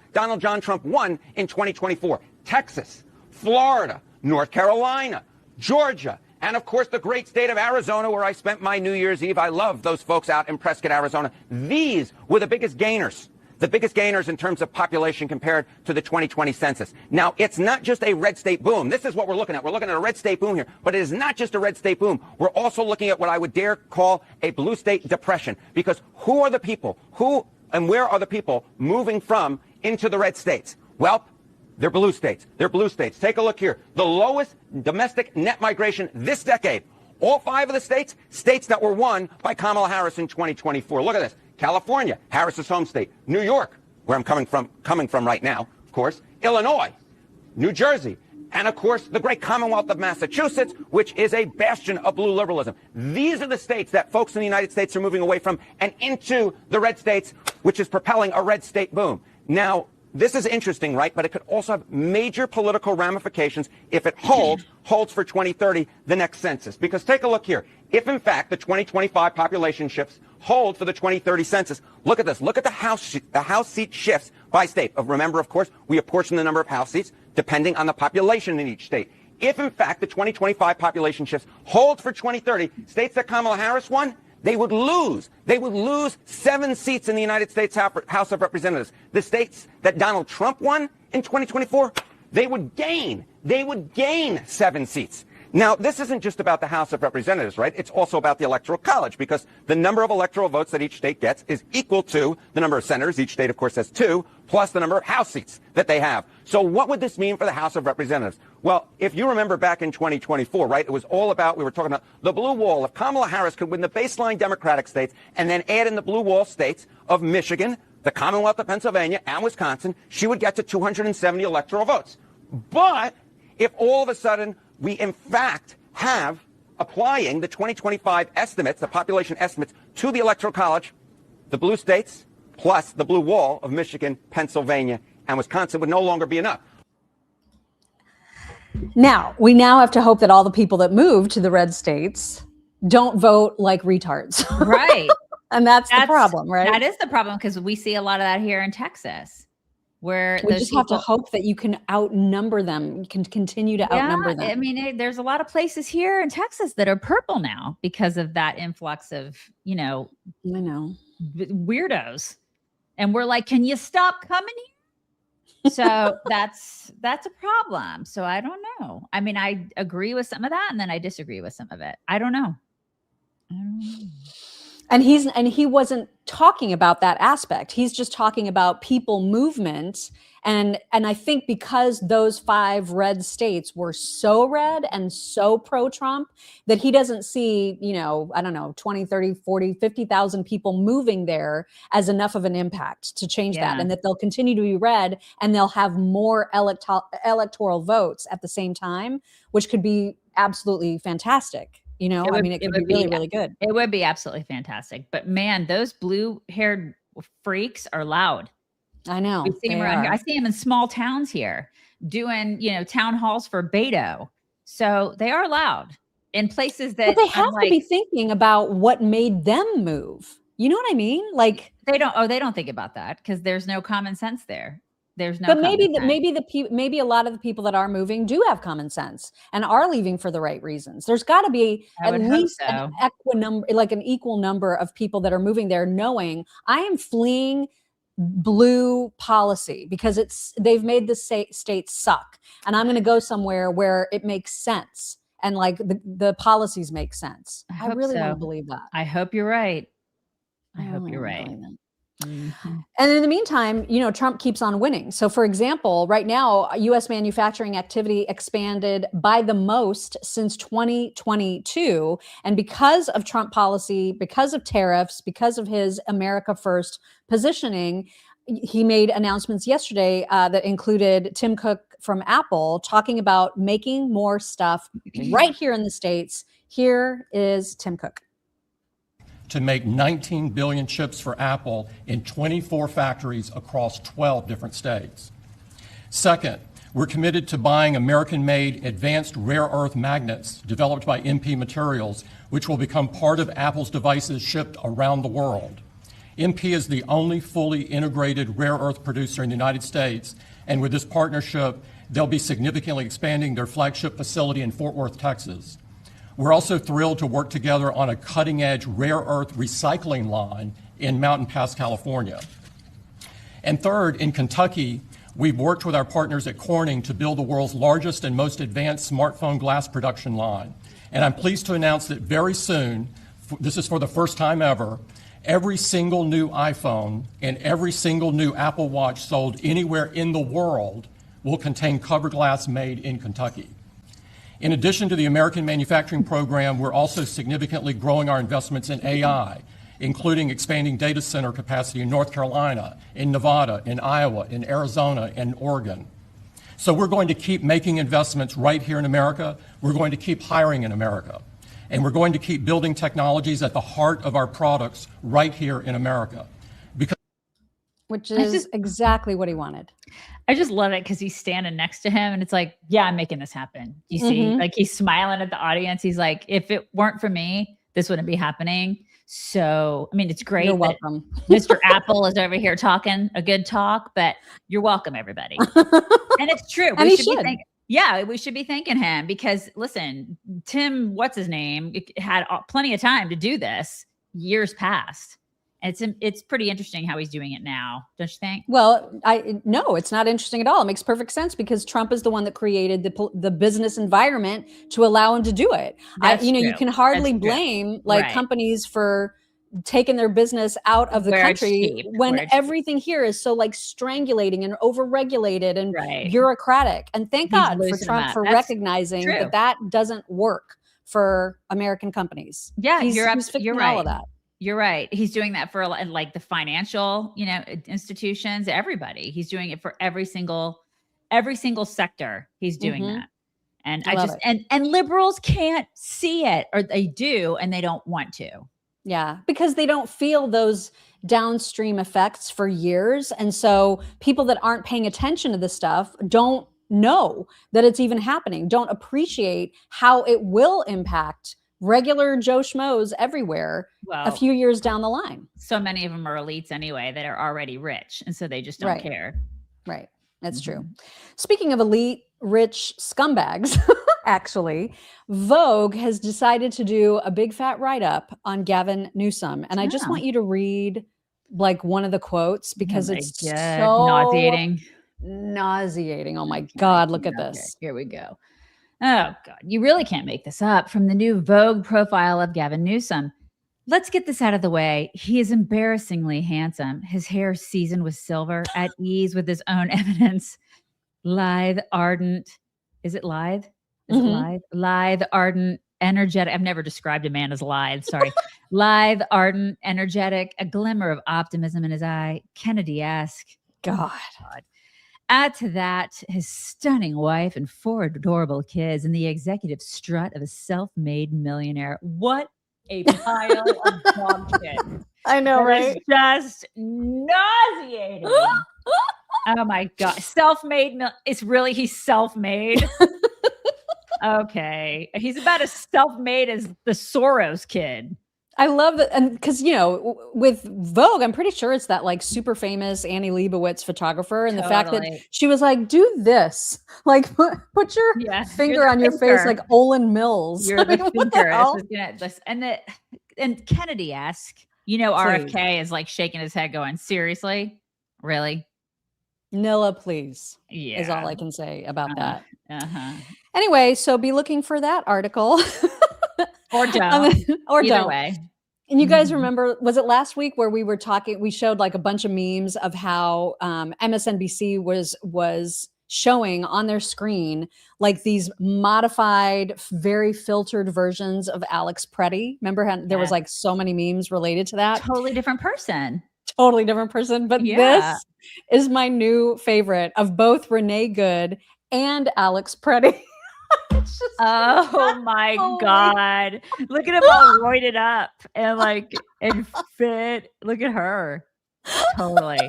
in 2024. Texas, Florida, North Carolina, Georgia, and of course the great state of Arizona, where I spent my New Year's Eve. I love those folks out in Prescott, Arizona. These were the biggest gainers in terms of population compared to the 2020 census. Now, it's not just a red state boom. This is what we're looking at. We're looking at a red state boom here, but it is not just a red state boom. We're also looking at what I would dare call a blue state depression, because who are the people? Who and where are the people moving from into the red states? Well, they're blue states. They're blue states. Take a look here. The lowest domestic net migration this decade. All 5 of the states that were won by Kamala Harris in 2024. Look at this. California, Harris's home state. New York, where I'm coming from right now, of course. Illinois, New Jersey, and of course the great Commonwealth of Massachusetts, which is a bastion of blue liberalism. These are the states that folks in the United States are moving away from and into the red states, which is propelling a red state boom. Now, this is interesting, right? But it could also have major political ramifications if it holds for 2030, the next census. Because take a look here. If, in fact, the 2025 population shifts hold for the 2030 census, look at this. Look at the House seat shifts by state. Remember, of course, we apportion the number of House seats depending on the population in each state. If, in fact, the 2025 population shifts hold for 2030, states that Kamala Harris won, they would lose 7 seats in the United States House of Representatives. The states that Donald Trump won in 2024, they would gain 7 seats. Now, this isn't just about the House of Representatives, right? It's also about the Electoral College, because the number of electoral votes that each state gets is equal to the number of senators. Each state, of course, has 2, plus the number of House seats that they have. So what would this mean for the House of Representatives? Well, if you remember back in 2024, right, it was all about, we were talking about the blue wall. If Kamala Harris could win the baseline Democratic states and then add in the blue wall states of Michigan, the Commonwealth of Pennsylvania, and Wisconsin, she would get to 270 electoral votes. But if all of a sudden we, in fact, have applying the 2025 estimates, the population estimates, to the Electoral College, the blue states plus the blue wall of Michigan, Pennsylvania, and Wisconsin would no longer be enough. Now, we have to hope that all the people that move to the red states don't vote like retards. Right. And that's the problem, right? That is the problem, because we see a lot of that here in Texas. where we just have to hope that you can outnumber them. You can continue to outnumber them. I mean, there's a lot of places here in Texas that are purple now because of that influx of, I know, weirdos. And we're like, can you stop coming here? So that's a problem. So I don't know. I mean, I agree with some of that, and then I disagree with some of it. I don't know. And he wasn't talking about that aspect. He's just talking about people movement. And I think because those 5 red states were so red and so pro-Trump that he doesn't see, I don't know, 20, 30, 40, 50,000 people moving there as enough of an impact to change that. And that they'll continue to be red and they'll have more electoral votes at the same time, which could be absolutely fantastic. It could be really, really good. It would be absolutely fantastic. But man, those blue-haired freaks are loud. I know. We see them around here. I see them in small towns here doing, town halls for Beto. So they are loud in places that. But they have to be thinking about what made them move. You know what I mean? Like they don't think about that because there's no common sense there. There's no. But maybe a lot of the people that are moving do have common sense and are leaving for the right reasons. There's got to be at least an equal number of people that are moving there, knowing I am fleeing blue policy because they've made the state suck, and I'm going to go somewhere where it makes sense and like the policies make sense. I really want to believe that. I hope you're right. I hope you're right. Mm-hmm. And in the meantime, Trump keeps on winning. So for example, right now, U.S. manufacturing activity expanded by the most since 2022. And because of Trump policy, because of tariffs, because of his America First positioning, he made announcements yesterday that included Tim Cook from Apple talking about making more stuff right here in the States. Here is Tim Cook. To make 19 billion chips for Apple in 24 factories across 12 different states. Second, we're committed to buying American-made advanced rare earth magnets developed by MP Materials, which will become part of Apple's devices shipped around the world. MP is the only fully integrated rare earth producer in the United States, and with this partnership, they'll be significantly expanding their flagship facility in Fort Worth, Texas. We're also thrilled to work together on a cutting-edge rare earth recycling line in Mountain Pass, California. And third, in Kentucky, we've worked with our partners at Corning to build the world's largest and most advanced smartphone glass production line. And I'm pleased to announce that very soon, this is for the first time ever, every single new iPhone and every single new Apple Watch sold anywhere in the world will contain cover glass made in Kentucky. In addition to the American manufacturing program, we're also significantly growing our investments in AI, including expanding data center capacity in North Carolina, in Nevada, in Iowa, in Arizona, and Oregon. So we're going to keep making investments right here in America. We're going to keep hiring in America. And we're going to keep building technologies at the heart of our products right here in America. Which is exactly what he wanted. I just love it because he's standing next to him and it's like, yeah, I'm making this happen. You see, like he's smiling at the audience. He's like, if it weren't for me, this wouldn't be happening. So, I mean, it's great. You're welcome. Mr. Apple is over here talking a good talk, but you're welcome, everybody. And it's true. And we should be thanking him because listen, Tim, what's his name, had plenty of time to do this years past. It's pretty interesting how he's doing it now, don't you think? Well, no, it's not interesting at all. It makes perfect sense because Trump is the one that created the business environment to allow him to do it. You can hardly blame companies for taking their business out of the country when everything here is so strangulating and overregulated and bureaucratic. And thank God for Trump for recognizing that doesn't work for American companies. Yeah, he's you're right. All of that. You're right. He's doing that for the financial, institutions, everybody. He's doing it for every single sector. He's doing that. And and liberals can't see it, or they do, and they don't want to. Yeah, because they don't feel those downstream effects for years. And so people that aren't paying attention to this stuff don't know that it's even happening, don't appreciate how it will impact regular Joe Schmoes everywhere a few years down the line. So many of them are elites anyway that are already rich. And so they just don't care. Right. That's true. Speaking of elite, rich scumbags, actually, Vogue has decided to do a big fat write-up on Gavin Newsom. And I just want you to read like one of the quotes because it's so nauseating. Oh my God, look at this. Here we go. Oh God, you really can't make this up. From the new Vogue profile of Gavin Newsom. Let's get this out of the way. He is embarrassingly handsome. His hair seasoned with silver, at ease with his own evidence. Lithe, ardent. Is it lithe? Is it lithe? Lithe, ardent, energetic. I've never described a man as lithe. Sorry. Lithe, ardent, energetic, a glimmer of optimism in his eye. Kennedy-esque. God. Add to that his stunning wife and 4 adorable kids and the executive strut of a self-made millionaire. What a pile of dog shit. I know, right? It's just nauseating. Oh my God. Self-made. He's self-made. Okay. He's about as self-made as the Soros kid. I love that. And because, with Vogue, I'm pretty sure it's that like super famous Annie Leibovitz photographer. And the fact that she was like, do this, like put your finger on your face like Olin Mills. You're the thinker. And Kennedy-esque, RFK is like shaking his head going, seriously? Really? Nilla, please. Yeah. Is all I can say about that. Anyway, so be looking for that article. Or don't. Or Either don't. way. And you guys remember, was it last week where we showed like a bunch of memes of how MSNBC was showing on their screen like these modified, very filtered versions of Alex Preddy? Remember how there was like so many memes related to that? Totally different person. But this is my new favorite of both Renee Good and Alex Preddy. Oh my God. Look at him all roided up and fit. Look at her. Totally.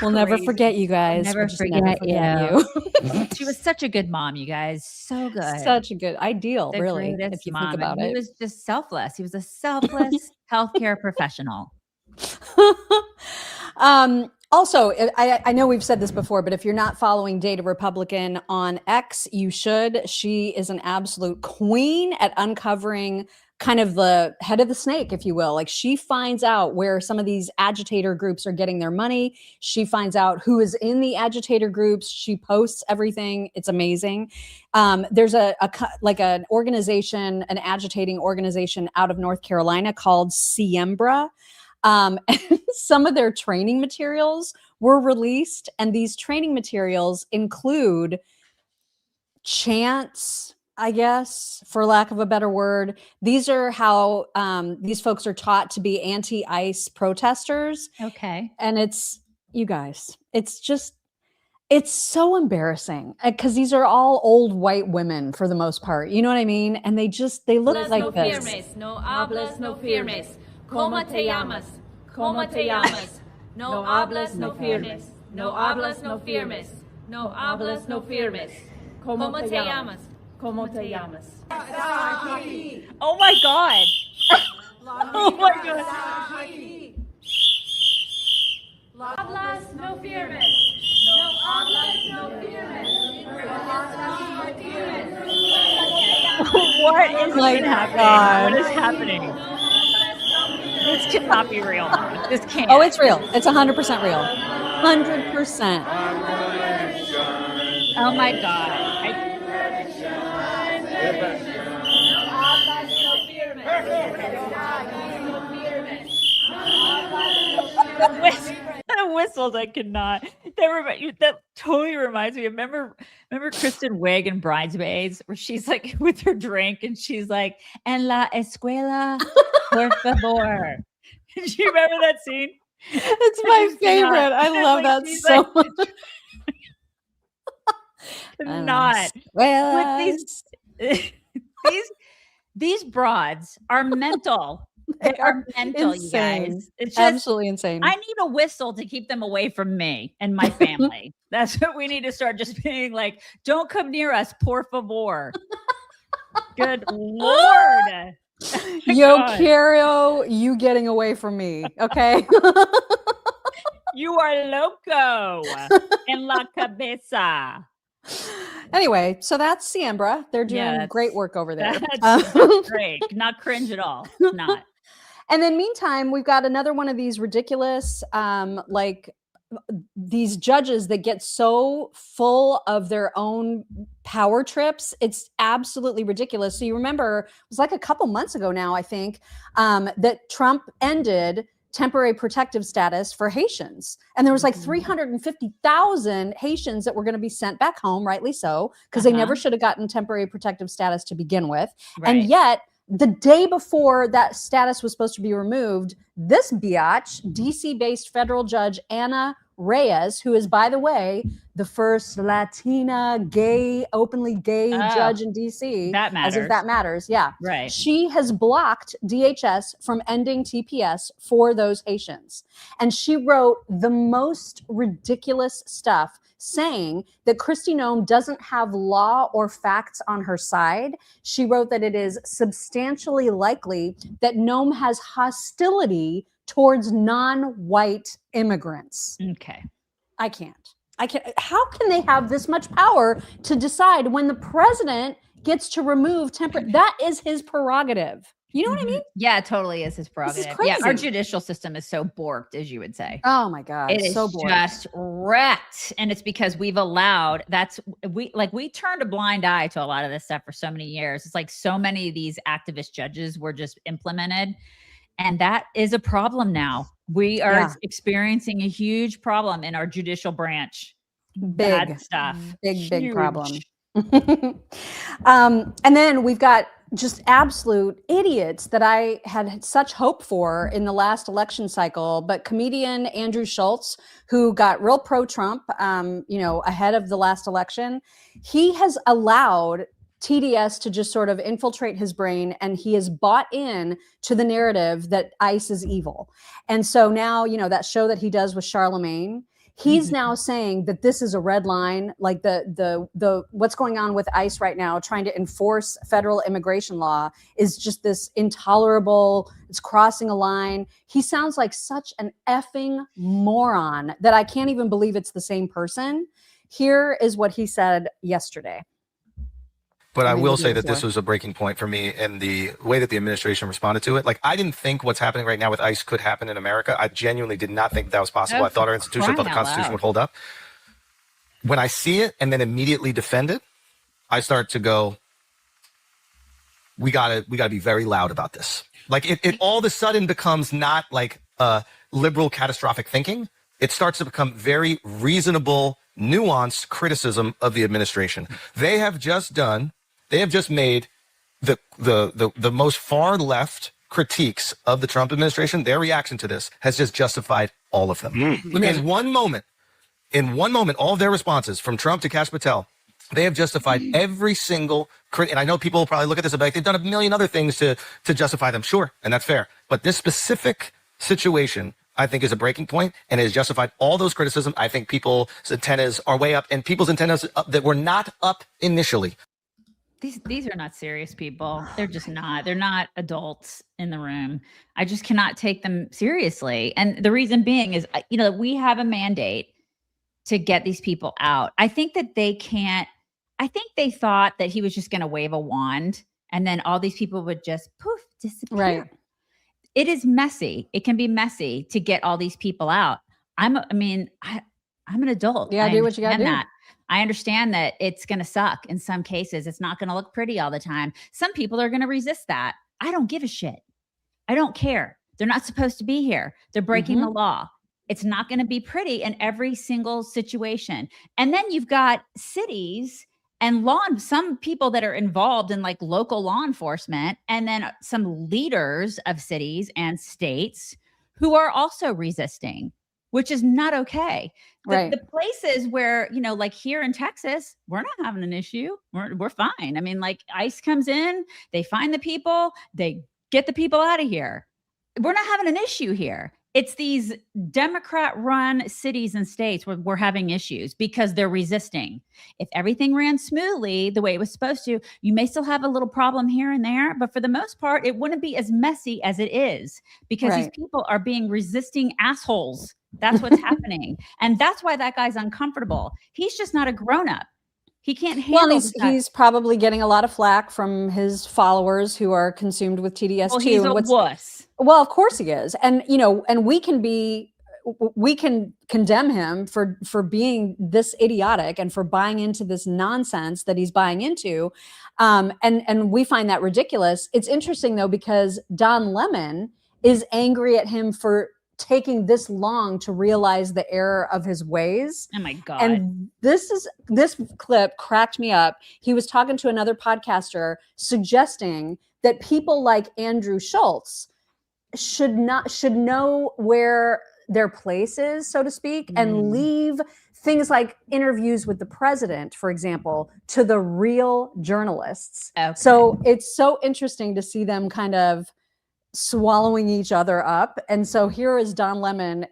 We'll never forget you guys. Never forget you. She was such a good mom, you guys. So good. Such a good ideal, really, if you think about it. He was just selfless. He was a selfless healthcare professional. Also, I know we've said this before, but if you're not following Data Republican on X, you should. She is an absolute queen at uncovering kind of the head of the snake, if you will. Like she finds out where some of these agitator groups are getting their money. She finds out who is in the agitator groups. She posts everything. It's amazing. There's an organization, an agitating organization out of North Carolina called Siembra. And some of their training materials were released, and these training materials include chants, I guess, for lack of a better word. These are how these folks are taught to be anti-ICE protesters. Okay. And you guys, it's so embarrassing because these are all old white women for the most part. You know what I mean? And they look like this. No hablas, no firmes. ¿Cómo te llamas? ¿Cómo te llamas? No hablas, no firmes. No hablas, no firmes. No hablas, no firmes. ¿Cómo te llamas? ¿Cómo te llamas? Oh my God. Oh my God. No hablas, no firmes. No hablas, no firmes. What is happening? What is happening? This cannot be real. This can't. Oh, it's real. It's 100% real. 100%. Oh my God. The whistles I cannot. That totally reminds me. Remember Kristen Wiig in Bridesmaids, where she's like with her drink and she's like, "En la escuela, por favor." Do you remember that scene? It's my favorite. I love that so much. Not. Well, these broads are mental. They are mental, insane. You guys. It's just, absolutely insane. I need a whistle to keep them away from me and my family. That's what we need to start just being like, don't come near us, por favor. Good Lord. Yo quiero you getting away from me. Okay. You are loco en la cabeza. Anyway, so that's Siembra. They're doing great work over there. That's great. Not cringe at all. Not. And then meantime, we've got another one of these ridiculous, these judges that get so full of their own power trips. It's absolutely ridiculous. So you remember, it was like a couple months ago now, I think, that Trump ended temporary protective status for Haitians. And there was like 350,000 Haitians that were going to be sent back home, rightly so, because they never should have gotten temporary protective status to begin with. And yet, the day before that status was supposed to be removed, this biatch, DC-based federal judge Anna Reyes, who is, by the way, the first Latina openly gay judge in DC. That matters. As if that matters. Yeah. Right. She has blocked DHS from ending TPS for those Haitians. And she wrote the most ridiculous stuff, saying that Kristi Noem doesn't have law or facts on her side. She wrote that it is substantially likely that Noem has hostility towards non-white immigrants. Okay. I can't. How can they have this much power to decide when the president gets to remove that is his prerogative. You know what I mean? Yeah, it totally is his prerogative. This is crazy. Yeah, our judicial system is so borked, as you would say. Oh my God. It is so borked. just wrecked. And it's because we've allowed, we turned a blind eye to a lot of this stuff for so many years. It's like so many of these activist judges were just implemented. And that is a problem now. We are experiencing a huge problem in our judicial branch. Bad stuff. Big problem. And then we've got just absolute idiots that I had such hope for in the last election cycle. But comedian Andrew Schulz, who got real pro-Trump, ahead of the last election, he has allowed TDS to just sort of infiltrate his brain, and he has bought in to the narrative that ICE is evil. And so now, that show that he does with Charlemagne, he's now saying that this is a red line, like the what's going on with ICE right now, trying to enforce federal immigration law is just this intolerable, it's crossing a line. He sounds like such an effing moron that I can't even believe it's the same person. Here is what he said yesterday. But I will say that this was a breaking point for me in the way that the administration responded to it. Like, I didn't think what's happening right now with ICE could happen in America. I genuinely did not think that was possible. I thought our institution, I thought the Constitution would hold up. When I see it and then immediately defend it, I start to go, we gotta be very loud about this. Like, it all of a sudden becomes not like liberal catastrophic thinking. It starts to become very reasonable, nuanced criticism of the administration. They have just made the most far left critiques of the Trump administration. Their reaction to this has just justified all of them. In one moment, all of their responses from Trump to Kash Patel, they have justified every single and I know people will probably look at this and be like, they've done a million other things to justify them. Sure. And that's fair. But this specific situation, I think, is a breaking point and has justified all those criticism. I think people's antennas are way up, and people's antennas that were not up initially. These are not serious people. They're just not. They're not adults in the room. I just cannot take them seriously. And the reason being is, we have a mandate to get these people out. I think that they thought that he was just going to wave a wand and then all these people would just poof, disappear. Right. It is messy. It can be messy to get all these people out. I'm an adult. Yeah, do what you got to do. I understand that it's going to suck in some cases. It's not going to look pretty all the time. Some people are going to resist that. I don't give a shit. I don't care. They're not supposed to be here. They're breaking the law. It's not going to be pretty in every single situation. And then you've got cities and some people that are involved in like local law enforcement, and then some leaders of cities and states who are also resisting, which is not okay. Right. The places where, like here in Texas, we're not having an issue. We're fine. I mean, like ICE comes in, they find the people, they get the people out of here. We're not having an issue here. It's these Democrat-run cities and states where we're having issues because they're resisting. If everything ran smoothly the way it was supposed to, you may still have a little problem here and there, but for the most part, it wouldn't be as messy as it is because these people are being resisting assholes That's what's happening. And that's why that guy's uncomfortable. He's just not a grown-up. He can't handle he's probably getting a lot of flack from his followers who are consumed with TDS well, too. He's a wuss. Well, of course he is. And, and we can condemn him for being this idiotic and for buying into this nonsense that he's buying into. And we find that ridiculous. It's interesting though, because Don Lemon is angry at him for taking this long to realize the error of his ways. Oh my God. And this clip cracked me up. He was talking to another podcaster suggesting that people like Andrew Schulz should know where their place is, so to speak, and leave things like interviews with the president, for example, to the real journalists. Okay. So it's so interesting to see them kind of swallowing each other up. And so here is Don Lemon,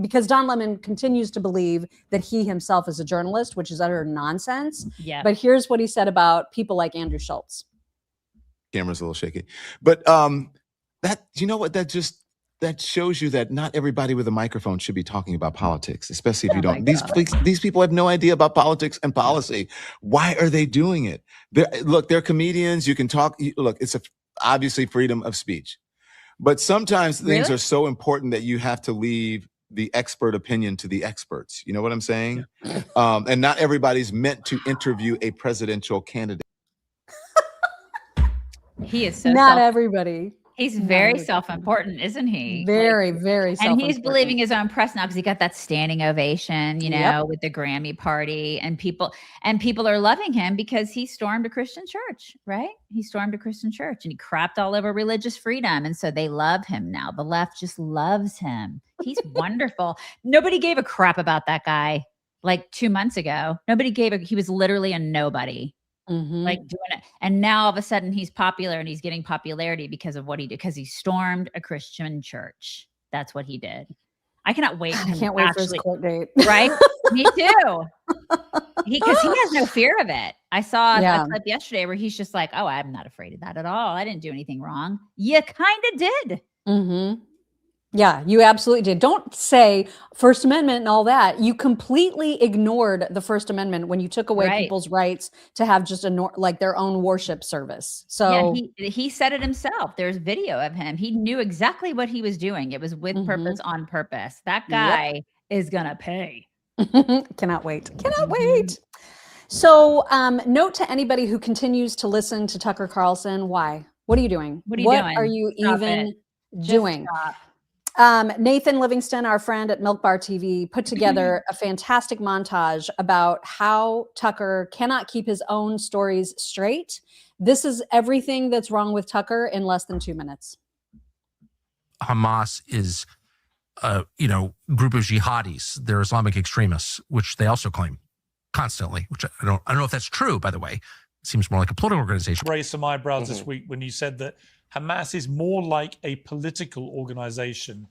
because Don Lemon continues to believe that he himself is a journalist, which is utter nonsense. Yeah. But here's what he said about people like Andrew Schulz. Camera's a little shaky, but that, you know what, that shows you that not everybody with a microphone should be talking about politics, especially if you don't. These people have no idea about politics and policy. Why are they doing it? They're comedians. You can talk. Look, it's obviously freedom of speech, but sometimes things are so important that you have to leave the expert opinion to the experts. You know what I'm saying? Yeah. And not everybody's meant to interview a presidential candidate. He is so not everybody. He's very self-important, isn't he? Very, very self-important. And he's believing his own press now because he got that standing ovation, with the Grammy party, and people are loving him because he stormed a Christian church, right? He stormed a Christian church and he crapped all over religious freedom. And so they love him now. The left just loves him. He's wonderful. Nobody gave a crap about that guy like 2 months ago. He was literally a nobody. Like doing it. And now all of a sudden he's popular and he's getting popularity because of what he did, because he stormed a Christian church. That's what he did. I cannot wait. I can't wait for his court date. Right? Me too. Because he has no fear of it. I saw a clip yesterday where he's just like, oh, I'm not afraid of that at all. I didn't do anything wrong. You kind of did. Mm-hmm. Yeah, you absolutely did. Don't say First Amendment and all that. You completely ignored the First Amendment when you took away people's rights to have just their own worship service. So yeah, he said it himself. There's video of him. He knew exactly what he was doing. It was with purpose, on purpose. That guy is gonna pay. Cannot wait. Cannot wait. So note to anybody who continues to listen to Tucker Carlson, why? What are you doing? What are you Stop even it. doing? Stop. Nathan Livingston, our friend at Milk Bar TV, put together a fantastic montage about how Tucker cannot keep his own stories straight. This is everything that's wrong with Tucker in less than 2 minutes. Hamas is a group of jihadis. They're Islamic extremists, which they also claim constantly, which I don't know if that's true, by the way. It seems more like a political organization. Raised some eyebrows this week when you said that Hamas is more like a political organization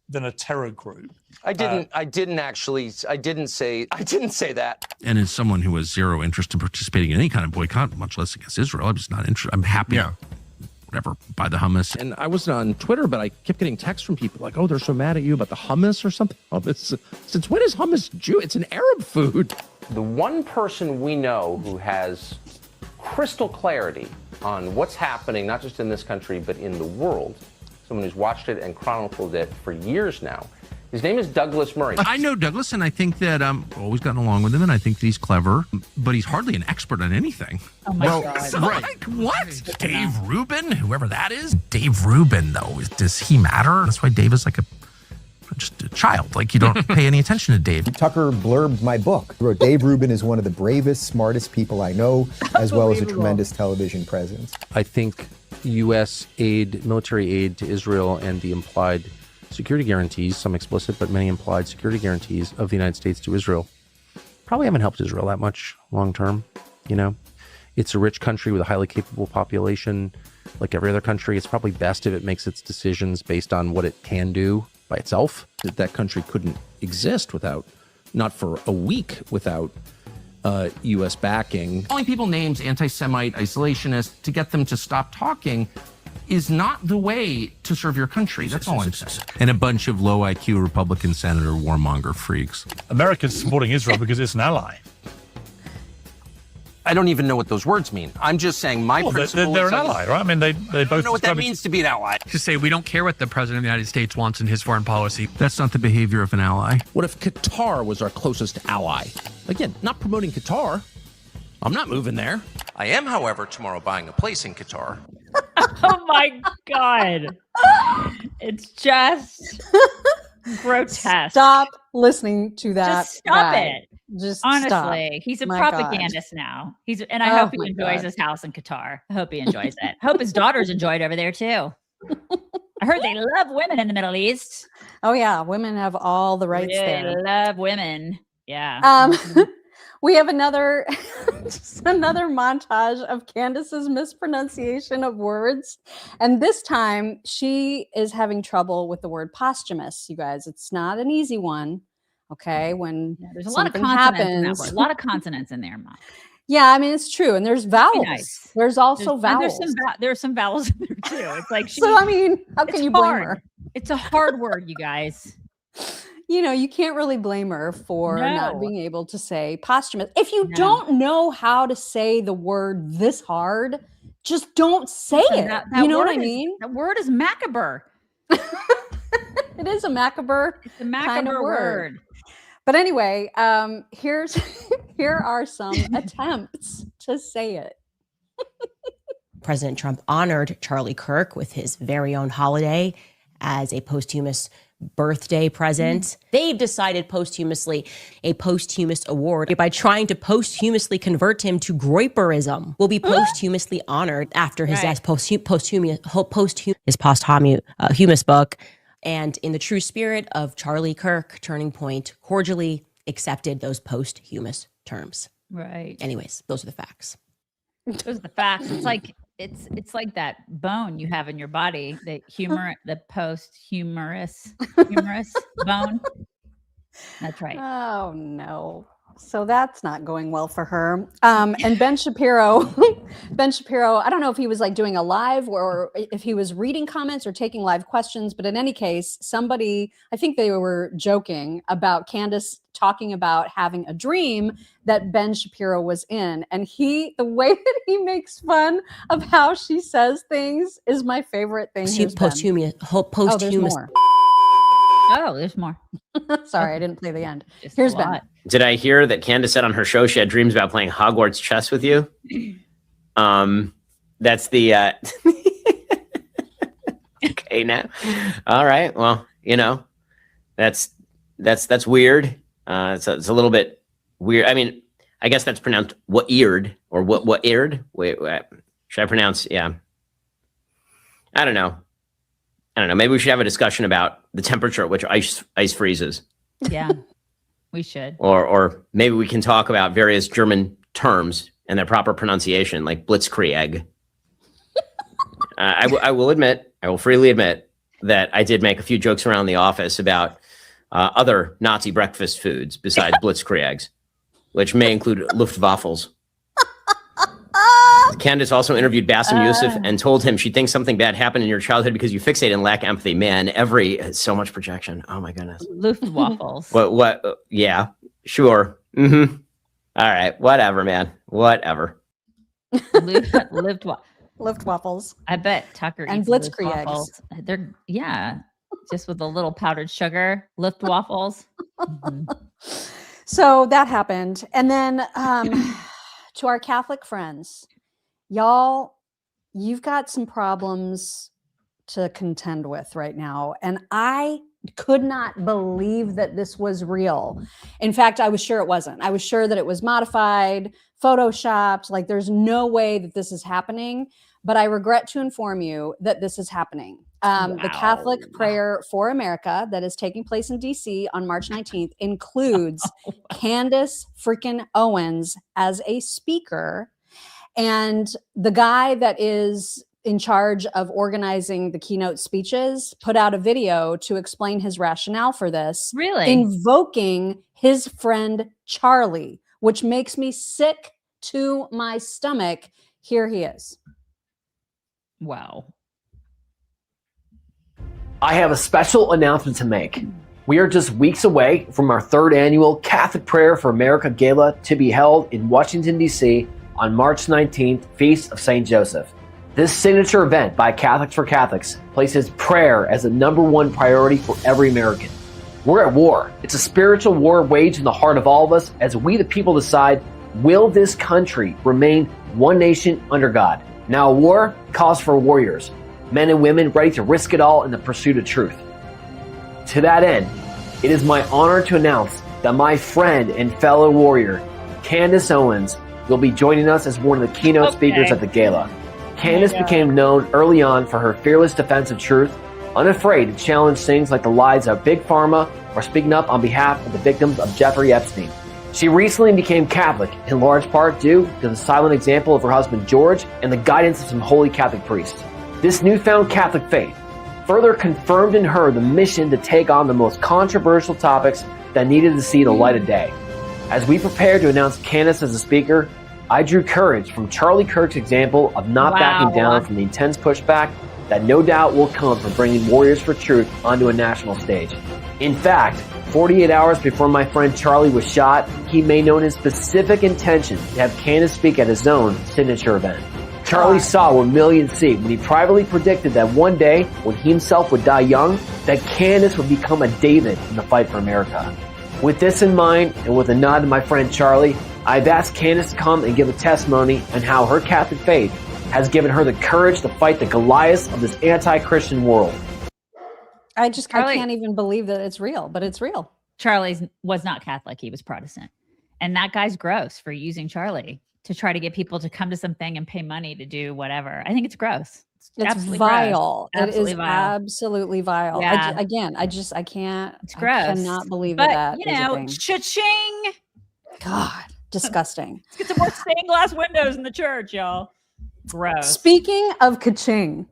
than a terror group. I didn't say that. And as someone who has zero interest in participating in any kind of boycott, much less against Israel, I'm just not interested. I'm happy, whatever, by the hummus. And I wasn't on Twitter, but I kept getting texts from people like, oh, they're so mad at you about the hummus or something. Since when is hummus Jew? It's an Arab food. The one person we know who has crystal clarity on what's happening, not just in this country, but in the world, someone who's watched it and chronicled it for years now. His name is Douglas Murray. I know Douglas, and I think that I've always gotten along with him, and I think that he's clever, but he's hardly an expert on anything. Oh my God. So, like, what? Dave Rubin, whoever that is? Dave Rubin, though, does he matter? That's why Dave is like just a child. Like, you don't pay any attention to Dave. Tucker blurbed my book. He wrote, Dave Rubin is one of the bravest, smartest people I know, as well as a tremendous television presence. I think U.S. aid, military aid to Israel, and the implied security guarantees, some explicit, but many implied security guarantees of the United States to Israel probably haven't helped Israel that much long term. It's a rich country with a highly capable population. Like every other country, it's probably best if it makes its decisions based on what it can do by itself. That country couldn't exist not for a week without U.S. backing. Calling people names, anti-Semite, isolationist, to get them to stop talking is not the way to serve your country. That's all I'm saying. And a bunch of low IQ Republican senator warmonger freaks. America's supporting Israel because it's an ally. I don't even know what those words mean. I'm just saying my principle they're is an ally, right? I mean, they both. I don't know what that means to be an ally. To say we don't care what the president of the United States wants in his foreign policy. That's not the behavior of an ally. What if Qatar was our closest ally? Again, not promoting Qatar. I'm not moving there. I am, however, tomorrow buying a place in Qatar. Oh my God. It's just grotesque. Stop listening to that. Just stop guy. it. Just honestly, stop. he's a My propagandist now. And I hope he enjoys his house in Qatar. I hope he enjoys it. I hope his daughters enjoy it over there too. I heard they love women in the Middle East. Oh yeah, women have all the rights They there. love women. Yeah. We have another montage of Candace's mispronunciation of words. And this time she is having trouble with the word posthumous, you guys. It's not an easy one. Okay. When there's a lot of something consonants in that happens. word. A lot of consonants in there, Mom. Yeah, I mean, it's true. And there's vowels. Nice. There's also vowels. There's some vowels in there too. It's like, So, I mean, how can you blame her? It's a hard word, you guys. You know, you can't really blame her for not No. being able to say posthumous. If you don't know how to say the word this hard, just don't say it. You know what I mean? That word is macabre. It is a macabre. It's a macabre word. But anyway, here are some attempts to say it. President Trump honored Charlie Kirk with his very own holiday as a posthumous birthday present. They've decided posthumously a posthumous award by trying to posthumously convert him to Groyperism. Will be posthumously honored after his posthumous book. And in the true spirit of Charlie Kirk, Turning Point cordially accepted those posthumous terms. Right. Anyways, those are the facts. Those are the facts. It's like that bone you have in your body, the humerus bone. That's right. Oh no. So that's not going well for her. And Ben Shapiro, I don't know if he was like doing a live or if he was reading comments or taking live questions, but in any case, somebody, I think they were joking about Candace talking about having a dream that Ben Shapiro was in. And the way that he makes fun of how she says things is my favorite thing. Posthumous. Oh, there's more. Oh, there's more. Sorry, I didn't play the end. Just Here's a Ben. lot. Did I hear that Candace said on her show she had dreams about playing Hogwarts chess with you? That's the okay now. All right. Well, you know, that's weird. It's a little bit weird. I mean, I guess that's pronounced what-eared or what-eared. Wait, should I pronounce? Yeah. I don't know. Maybe we should have a discussion about the temperature at which ice freezes. Yeah, we should. Or maybe we can talk about various German terms and their proper pronunciation, like Blitzkrieg. I will freely admit that I did make a few jokes around the office about other Nazi breakfast foods besides Blitzkriegs, which may include Luftwaffles. Candace also interviewed Bassem Youssef and told him she thinks something bad happened in your childhood because you fixate and lack empathy. Man, so much projection. Oh my goodness. Luftwaffles. What? Yeah, sure. Mm-hmm. All right. Whatever, man. Whatever. Luftwaffles. I bet Tucker and eats Luftwaffles. They're just with a little powdered sugar. Luftwaffles. Mm-hmm. So that happened. And then to our Catholic friends, y'all, you've got some problems to contend with right now. And I could not believe that this was real. In fact, I was sure it wasn't. I was sure that it was modified, photoshopped. Like there's no way that this is happening. But I regret to inform you that this is happening. The Catholic Prayer for America that is taking place in DC on March 19th includes Candace freaking Owens as a speaker. And the guy that is in charge of organizing the keynote speeches put out a video to explain his rationale for this. Really? Invoking his friend Charlie, which makes me sick to my stomach. Here he is. Wow. I have a special announcement to make. We are just weeks away from our 3rd annual Catholic Prayer for America Gala to be held in Washington, D.C. on March 19th, Feast of St. Joseph. This signature event by Catholics for Catholics places prayer as the #1 priority for every American. We're at war. It's a spiritual war waged in the heart of all of us as we the people decide, will this country remain one nation under God? Now, a war calls for warriors, men and women ready to risk it all in the pursuit of truth. To that end, it is my honor to announce that my friend and fellow warrior, Candace Owens, will be joining us as one of the keynote speakers at the gala. Candace became known early on for her fearless defense of truth, unafraid to challenge things like the lies of Big Pharma or speaking up on behalf of the victims of Jeffrey Epstein. She recently became Catholic, in large part due to the silent example of her husband George and the guidance of some holy Catholic priests. This newfound Catholic faith further confirmed in her the mission to take on the most controversial topics that needed to see the light of day. As we prepare to announce Candace as a speaker, I drew courage from Charlie Kirk's example of not backing down from the intense pushback that no doubt will come from bringing warriors for truth onto a national stage. In fact, 48 hours before my friend Charlie was shot, he made known his specific intention to have Candace speak at his own signature event. Charlie saw what millions see when he privately predicted that one day, when he himself would die young, that Candace would become a David in the fight for America. With this in mind, and with a nod to my friend Charlie, I've asked Candace to come and give a testimony on how her Catholic faith has given her the courage to fight the Goliaths of this anti-Christian world. I can't even believe that it's real, but it's real. Charlie was not Catholic. He was Protestant. And that guy's gross for using Charlie to try to get people to come to something and pay money to do whatever. I think it's gross. It's vile. It is absolutely vile. Yeah. I can't. It's gross. I cannot believe but, that. You know, cha-ching. God, disgusting. Let's get some more stained glass windows in the church, y'all. Gross. Speaking of ka-ching,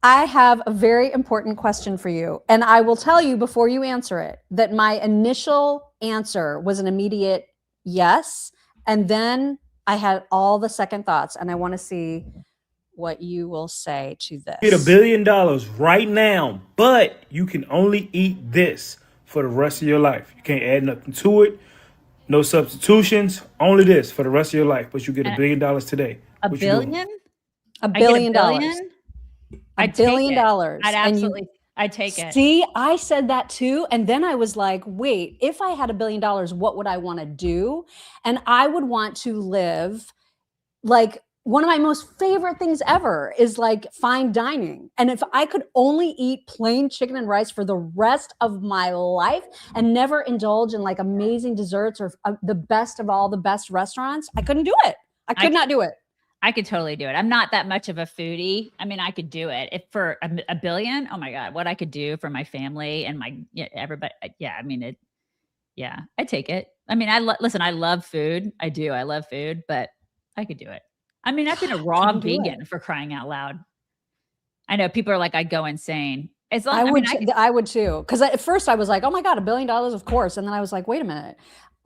I have a very important question for you. And I will tell you before you answer it that my initial answer was an immediate yes. And then I had all the second thoughts, and I want to see what you will say to this. Get $1 billion right now, but you can only eat this for the rest of your life. You can't add nothing to it. No substitutions. Only this for the rest of your life. But you get $1 billion today. $1 billion? $1 billion. $1 billion. I'd absolutely. I'd take it. See, I said that too. And then I was like, wait, if I had $1 billion, what would I want to do? And I would want to live like one of my most favorite things ever is like fine dining. And if I could only eat plain chicken and rice for the rest of my life and never indulge in like amazing desserts or the best of all the best restaurants, I couldn't do it. I could not do it. I could totally do it. I'm not that much of a foodie. I mean, I could do it. If for $1 billion, oh my God, what I could do for my family and my everybody. Yeah, I mean it. Yeah, I take it. I mean, listen. I love food. I do. I love food, but I could do it. I mean, I've been a raw vegan for crying out loud. I know people are like, I'd go insane. As long, I would too. Because at first I was like, oh my God, $1 billion, of course. And then I was like, wait a minute.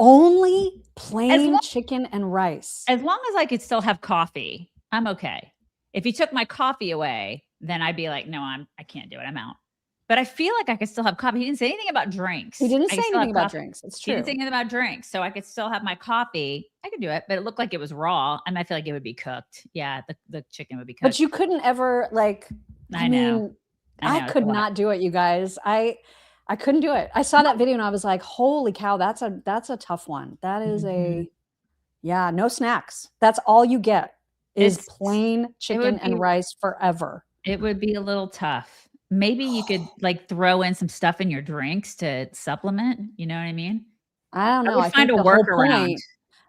Only plain chicken and rice. As long as I could still have coffee, I'm okay. If you took my coffee away, then I'd be like, no, I can't do it. I'm out. But I feel like I could still have coffee. He didn't say anything about drinks. He didn't say anything about drinks. It's true. He didn't say anything about drinks. So I could still have my coffee. I could do it, but it looked like it was raw. And I feel like it would be cooked. Yeah, the chicken would be cooked. But you couldn't ever like, I know. I could not do it, you guys. I couldn't do it. I saw that video and I was like, holy cow, that's a tough one. That is no snacks. That's all you get is plain chicken and rice forever. It would be a little tough. Maybe you could like throw in some stuff in your drinks to supplement. You know what I mean? I don't know. I find a workaround.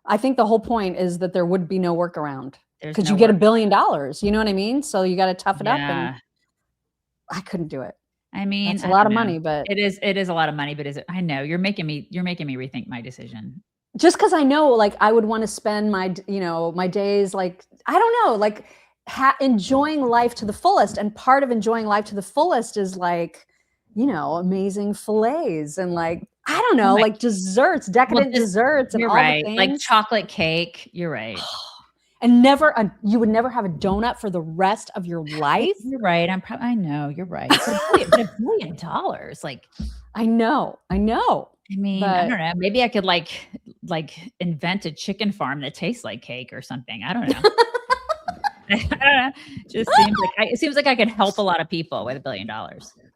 I think the whole point is that there would be no workaround because you get $1 billion. You know what I mean? So you got to tough it up. And I couldn't do it. I mean, it's a lot of money, but it is a lot of money, but is it? I know you're making me rethink my decision. Just because I know, like, I would want to spend my days, like, I don't know, like enjoying life to the fullest. And part of enjoying life to the fullest is like, amazing fillets and like, I don't know, like desserts, decadent desserts. And you're all right. the things. Like chocolate cake. You're right. and you would never have a donut for the rest of your life. You're right. I know you're right. $1 billion. Like, I know. I mean, I don't know. Maybe I could like invent a chicken farm that tastes like cake or something. I don't know. I don't know. It seems like I could help a lot of people with $1 billion.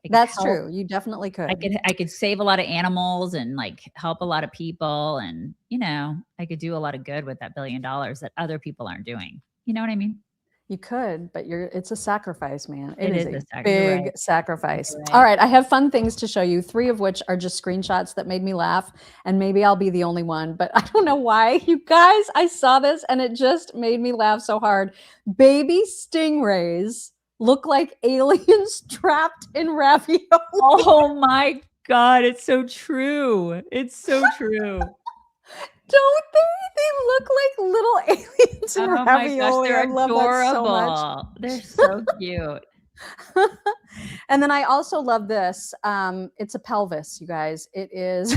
That's true. You definitely could. I could save a lot of animals and like help a lot of people, and I could do a lot of good with that $1 billion that other people aren't doing. You know what I mean? You could, but it's a sacrifice, man. It is a big big sacrifice. All right, I have fun things to show you, 3 of which are just screenshots that made me laugh, and maybe I'll be the only one, but I don't know why. You guys, I saw this and it just made me laugh so hard. Baby stingrays look like aliens trapped in ravioli. Oh my God, it's so true. It's so true. Don't they look like little aliens in ravioli? My gosh, they're I love adorable. that so much. They're so cute. And then I also love this. It's a pelvis, you guys. It is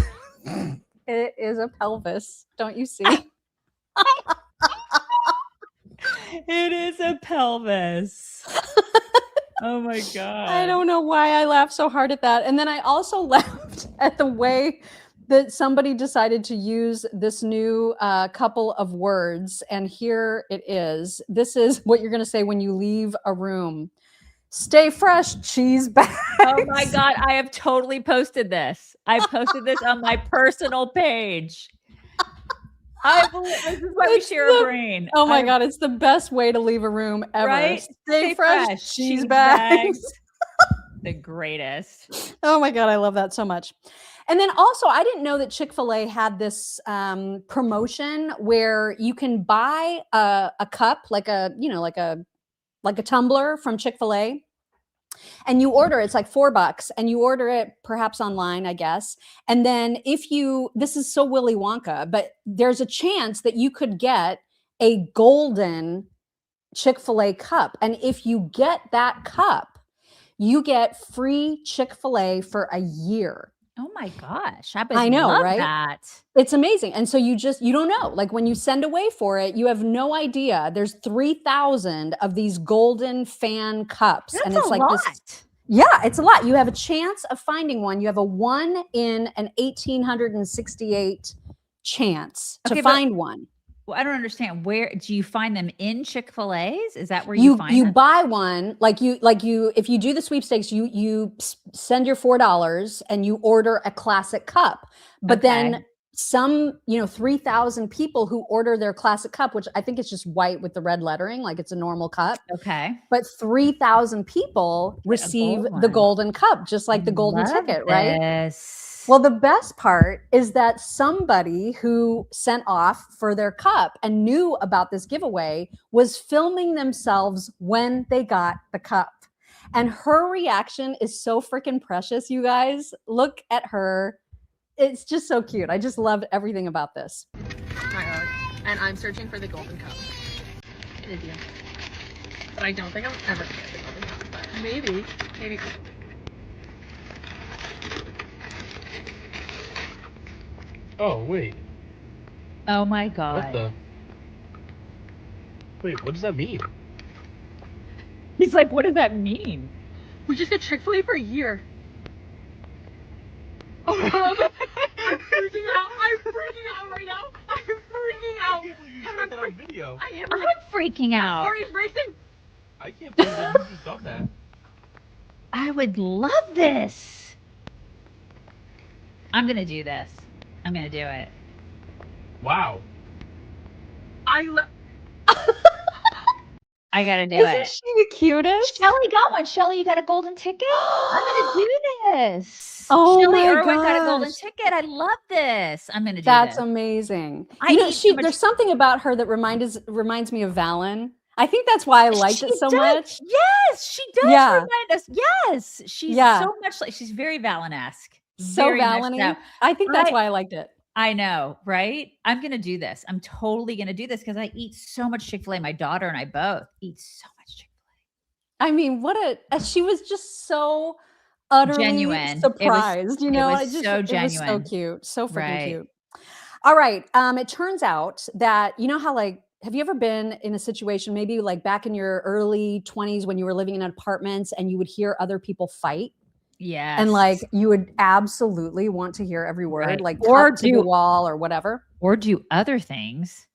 it is a pelvis. Don't you see? It is a pelvis. Oh my God. I don't know why I laughed so hard at that. And then I also laughed at the way that somebody decided to use this new couple of words. And here it is. This is what you're going to say when you leave a room. Stay fresh, cheese bags. Oh my God. I have totally posted this. I posted this on my personal page. This is why we share a brain. Oh my God. It's the best way to leave a room ever. Right? Stay fresh, cheese bags. The greatest. Oh my God. I love that so much. And then also, I didn't know that Chick-fil-A had this promotion where you can buy a cup, like a tumbler from Chick-fil-A, and you order, it's like $4, and you order it perhaps online, I guess. And then this is so Willy Wonka, but there's a chance that you could get a golden Chick-fil-A cup. And if you get that cup, you get free Chick-fil-A for a year. Oh my gosh. I know, love right? That. It's amazing. And so you don't know, like when you send away for it, you have no idea. There's 3,000 of these golden fan cups. That's and it's a like lot. Yeah, it's a lot. You have a chance of finding one. You have a 1 in an 1,868 chance to find one. Well, I don't understand. Where do you find them in Chick-fil-A's? Is that where you find you them? buy one, like you if you do the sweepstakes, you send your $4 and you order a classic cup. But then some 3,000 people who order their classic cup, which I think is just white with the red lettering, like it's a normal cup. Okay. But 3,000 people receive the golden cup, just like the golden ticket, right? Yes. Well, the best part is that somebody who sent off for their cup and knew about this giveaway was filming themselves when they got the cup. And her reaction is so freaking precious, you guys. Look at her. It's just so cute. I just loved everything about this. My God. And I'm searching for the golden cup in India. But I don't think I'm ever going to get the golden cup. But maybe. Oh, wait. Oh my God. Wait, what does that mean? He's like, what does that mean? We just get Chick-fil-A for a year. Oh my God. I'm freaking out. I'm freaking out right now. I'm freaking out. I'm on video. I am. I'm freaking out. Sorry, it's racing. I can't believe that you just done that. I would love this. I'm going to do this. I'm going to do it. Wow. I got to do it. Isn't she the cutest? Shelly got one. Shelly, you got a golden ticket? I'm going to do this. Oh Shelly my Irwin got a golden gosh. ticket. I love this. I'm going to do That's this. amazing. I eat so much- There's something about her that reminds me of Valen. I think that's why I liked it so much. Yes, she does Yeah. remind us. Yes, she's so much like, she's very Valen-esque. So Very much Valen-y. so. I think that's Right. why I liked it. I know, right? I'm going to do this. I'm totally going to do this because I eat so much Chick-fil-A. My daughter and I both eat so much Chick-fil-A. I mean, she was just so utterly Genuine. surprised. It was so It was so genuine. cute. So freaking Right. cute. All right. It turns out that, you know how like have you ever been in a situation, maybe like back in your early 20s when you were living in apartments and you would hear other people fight? Yes. And like you would absolutely want to hear every word, Right. like Or cut to the wall or whatever. Or do other things.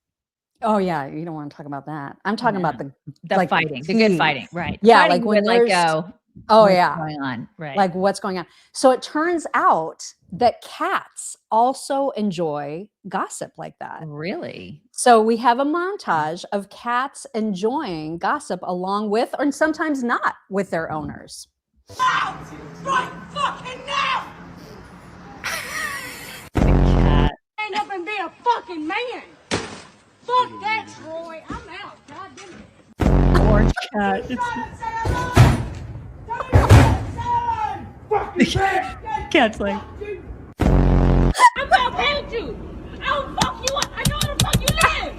Oh yeah, you don't want to talk about that. I'm talking about the like fighting, the good fighting, right? Yeah, Fighting like when would, like, there's go, oh what's yeah, going on, right? Like what's going on. So it turns out that cats also enjoy gossip like that. Really? So we have a montage of cats enjoying gossip along with, or sometimes not, with their owners. Right fucking now! Ain't up and be a fucking man! Fuck that, Troy! I'm out, goddamn. Orange cat. Cat's like, I'm gonna hold you! I'll fuck you up! I know where the fuck you live!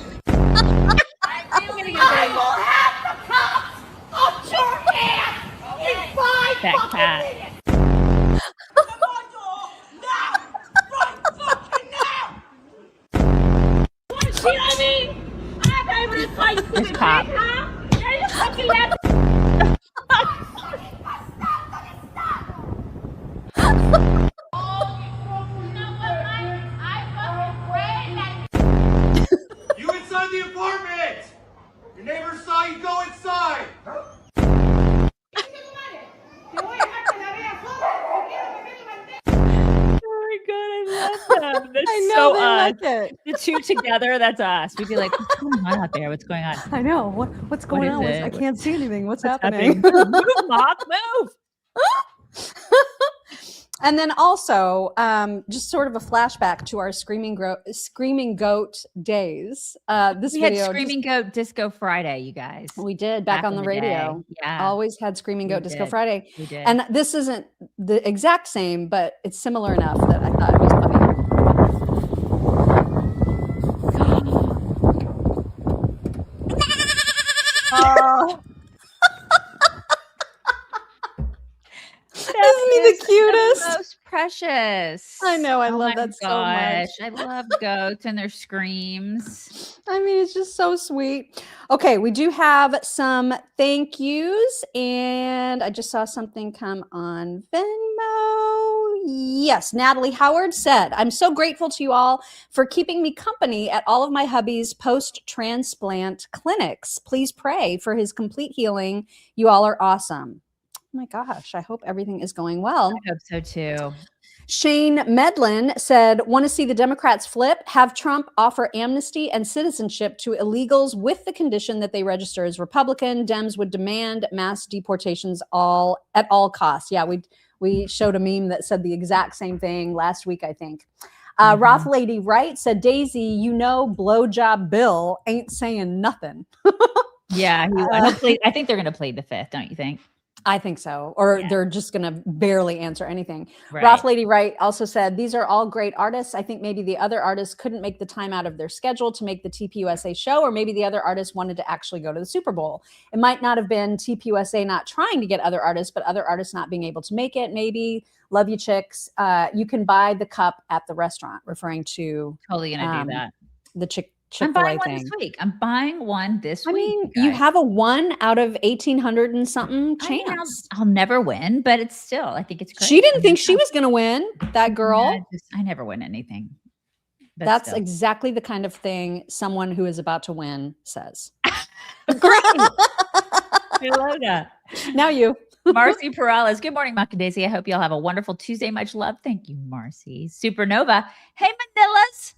I will have the cops on your ass in 5 that fucking cat. minutes! Wanna cheat on me? I'm not able to fight you, There's Pop. huh? Now you fucking left. You inside the apartment! Your neighbors saw you go inside! Oh my god, I love them. That's I know, so they us. like it. The two together, that's us. We'd be like, what's going on out there? What's going on? I know. What's going is on? it? I can't see anything. What's happening? happening? Move, Mop, move. And then also, just sort of a flashback to our screaming goat days. This We video had Screaming Goat Disco Friday, you guys. we did back on in the the radio. day. Yeah. Always had Screaming Goat We Disco did. Friday. We did. And this isn't the exact same, but it's similar enough that I thought it was funny. Oh. Isn't he the cutest? Most precious. I know, I Oh love my that so much. I love goats and their screams. I mean, it's just so sweet. Okay, we do have some thank yous, and I just saw something come on Venmo. Yes, Natalie Howard said, I'm so grateful to you all for keeping me company at all of my hubby's post-transplant clinics. Please pray for his complete healing. You all are awesome. Oh my gosh, I hope everything is going well. I hope so too. Shane Medlin said, want to see the Democrats flip, have Trump offer amnesty and citizenship to illegals with the condition that they register as Republican. Dems would demand mass deportations at all costs. Yeah, we showed a meme that said the exact same thing last week, I think. Roth Lady Wright said, Daisy, you know, blowjob Bill ain't saying nothing. Yeah, I think they're going to plead the fifth, don't you think? I think so. Or they're just going to barely answer anything. Right. Roth Lady Wright also said, these are all great artists. I think maybe the other artists couldn't make the time out of their schedule to make the TPUSA show, or maybe the other artists wanted to actually go to the Super Bowl. It might not have been TPUSA not trying to get other artists, but other artists not being able to make it. Maybe, love you chicks. You can buy the cup at the restaurant, referring to Totally going to do that. the Chick-fil-A I'm buying one thing. this week. I'm buying one this I week. mean, you have a 1 out of 1,800 and something I mean, chance. I'll never win, but it's still, I think it's great. She didn't think she was going to win, that girl. I never win anything. But That's still. exactly the kind of thing someone who is about to win says. Great. I love that. Now you. Marcy Perales. Good morning, Mac and Daisy. I hope y'all have a wonderful Tuesday. Much love. Thank you, Marcy. Supernova. Hey, Manillas.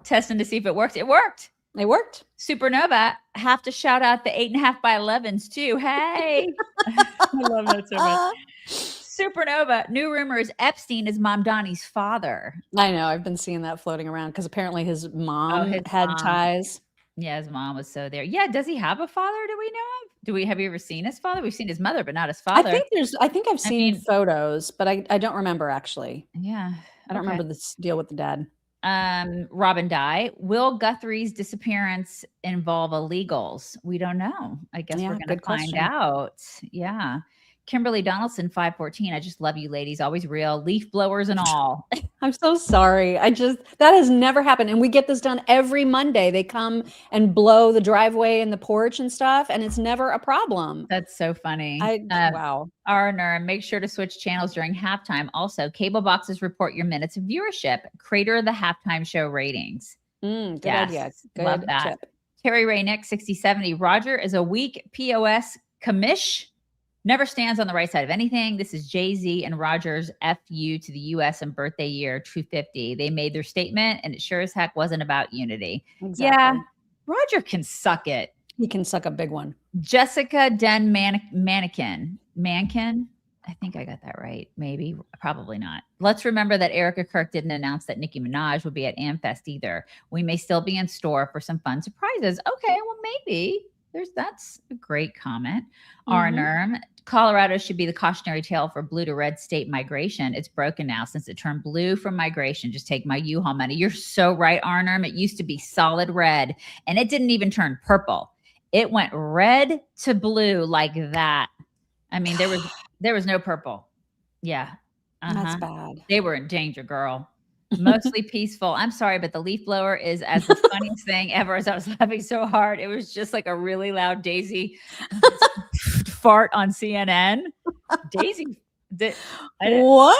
Testing to see if it works. It worked. It worked. Supernova. Have to shout out the 8.5 by 11s too. Hey. I love that so much. Supernova. New rumors. Epstein is Mom Donnie's father. I know. I've been seeing that floating around because apparently his mom had ties. Yeah, his mom was so there. Yeah, does he have a father? Do we know of? Have you ever seen his father? We've seen his mother, but not his father. I think I've seen photos, but I don't remember actually. Yeah. I don't remember this deal with the dad. Robin Dye. Will Guthrie's disappearance involve illegals? We don't know. I guess we're going to find out. Yeah. Kimberly Donaldson, 514. I just love you ladies. Always real. Leaf blowers and all. I'm so sorry. That has never happened. And we get this done every Monday. They come and blow the driveway and the porch and stuff, and it's never a problem. That's so funny. Wow. Arner, make sure to switch channels during halftime. Also, cable boxes report your minutes of viewership. Crater the halftime show ratings. Good idea. Good Love that. tip. Terry Ray Nick, 6070. Roger is a weak POS commish. Never stands on the right side of anything. This is Jay-Z and Roger's FU to the U.S. and birthday year 250. They made their statement, and it sure as heck wasn't about unity. Exactly. Yeah, Roger can suck it. He can suck a big one. Jessica Den Mannequin. I think I got that right. Maybe, probably not. Let's remember that Erica Kirk didn't announce that Nicki Minaj would be at AmFest either. We may still be in store for some fun surprises. Okay, well, maybe. That's a great comment. Arnerm, Colorado should be the cautionary tale for blue to red state migration. It's broken now since it turned blue from migration. Just take my U-Haul money. You're so right, Arnerm. It used to be solid red, and it didn't even turn purple. It went red to blue like that. I mean, there was no purple. Yeah. That's bad. They were in danger, girl. Mostly peaceful. I'm sorry, but the leaf blower is as the funniest thing ever. As I was laughing so hard, it was just like a really loud Daisy fart on CNN. Daisy, what?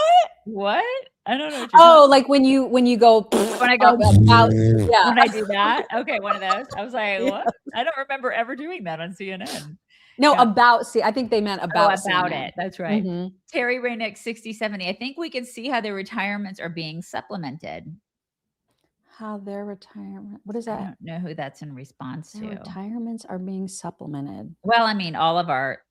I don't know. What like when you go. When I go about, yeah. When I do that. Okay, one of those. I was like, what? I don't remember ever doing that on CNN. No, I think they meant about it. That's right. Terry Raynick, 6070. I think we can see how their retirements are being supplemented. How their retirement? What is that? I don't know who that's in response to. Retirements are being supplemented. Well, I mean, all of our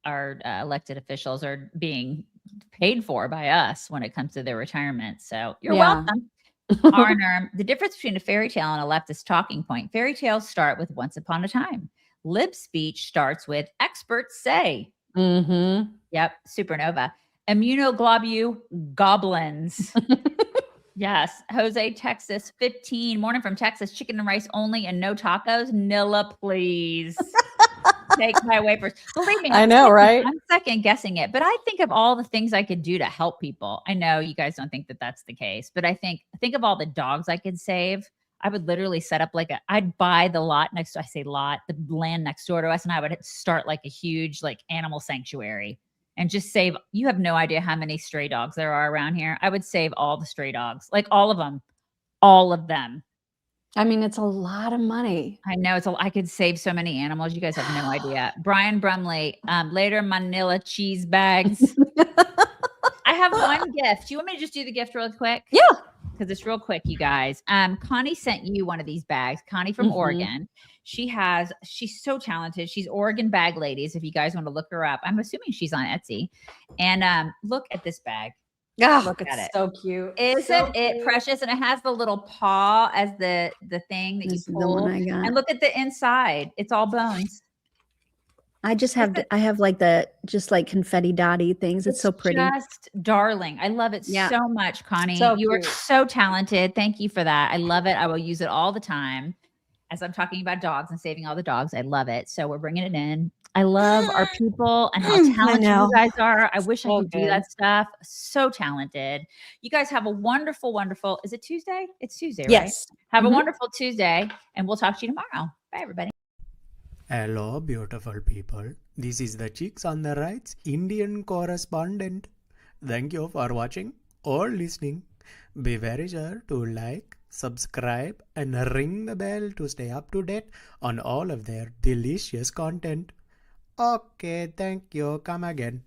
elected officials are being paid for by us when it comes to their retirement. So you're welcome. Arner, the difference between a fairy tale and a leftist talking point. Fairy tales start with once upon a time. Lib speech starts with experts say. Yep. Supernova. Immunoglobule goblins. Yes. Jose, Texas, 15. Morning from Texas. Chicken and rice only and no tacos. Nilla, please. Take my wafers. Believe me. I know, right? I'm second guessing it, but I think of all the things I could do to help people. I know you guys don't think that that's the case, but I think of all the dogs I could save. I would literally set up I'd buy the land next door to us, and I would start like a huge animal sanctuary and just save. You have no idea how many stray dogs there are around here. I would save all the stray dogs, all of them. I mean, it's a lot of money. I know I could save so many animals. You guys have no idea. Brian Brumley, later Manila cheese bags. I have one gift. Do you want me to just do the gift real quick? Yeah. Because it's real quick, you guys. Connie sent you one of these bags. Connie from Oregon. She's so talented. She's Oregon Bag Ladies. If you guys want to look her up, I'm assuming she's on Etsy. And look at this bag. Look at it. So cute. Isn't it precious? And it has the little paw as the thing that you pull. And look at the inside. It's all bones. I have the confetti dotty things. It's so pretty. Just darling. I love it so much, Connie. So you are so talented. Thank you for that. I love it. I will use it all the time. As I'm talking about dogs and saving all the dogs, I love it. So we're bringing it in. I love our people and how talented you guys are. I wish I could do that stuff. So talented. You guys have a wonderful, wonderful, is it Tuesday? It's Tuesday, right? Yes. Have a wonderful Tuesday, and we'll talk to you tomorrow. Bye, everybody. Hello, beautiful people. This is the Chicks on the Right's Indian correspondent. Thank you for watching or listening. Be very sure to like, subscribe, and ring the bell to stay up to date on all of their delicious content. Okay, thank you. Come again.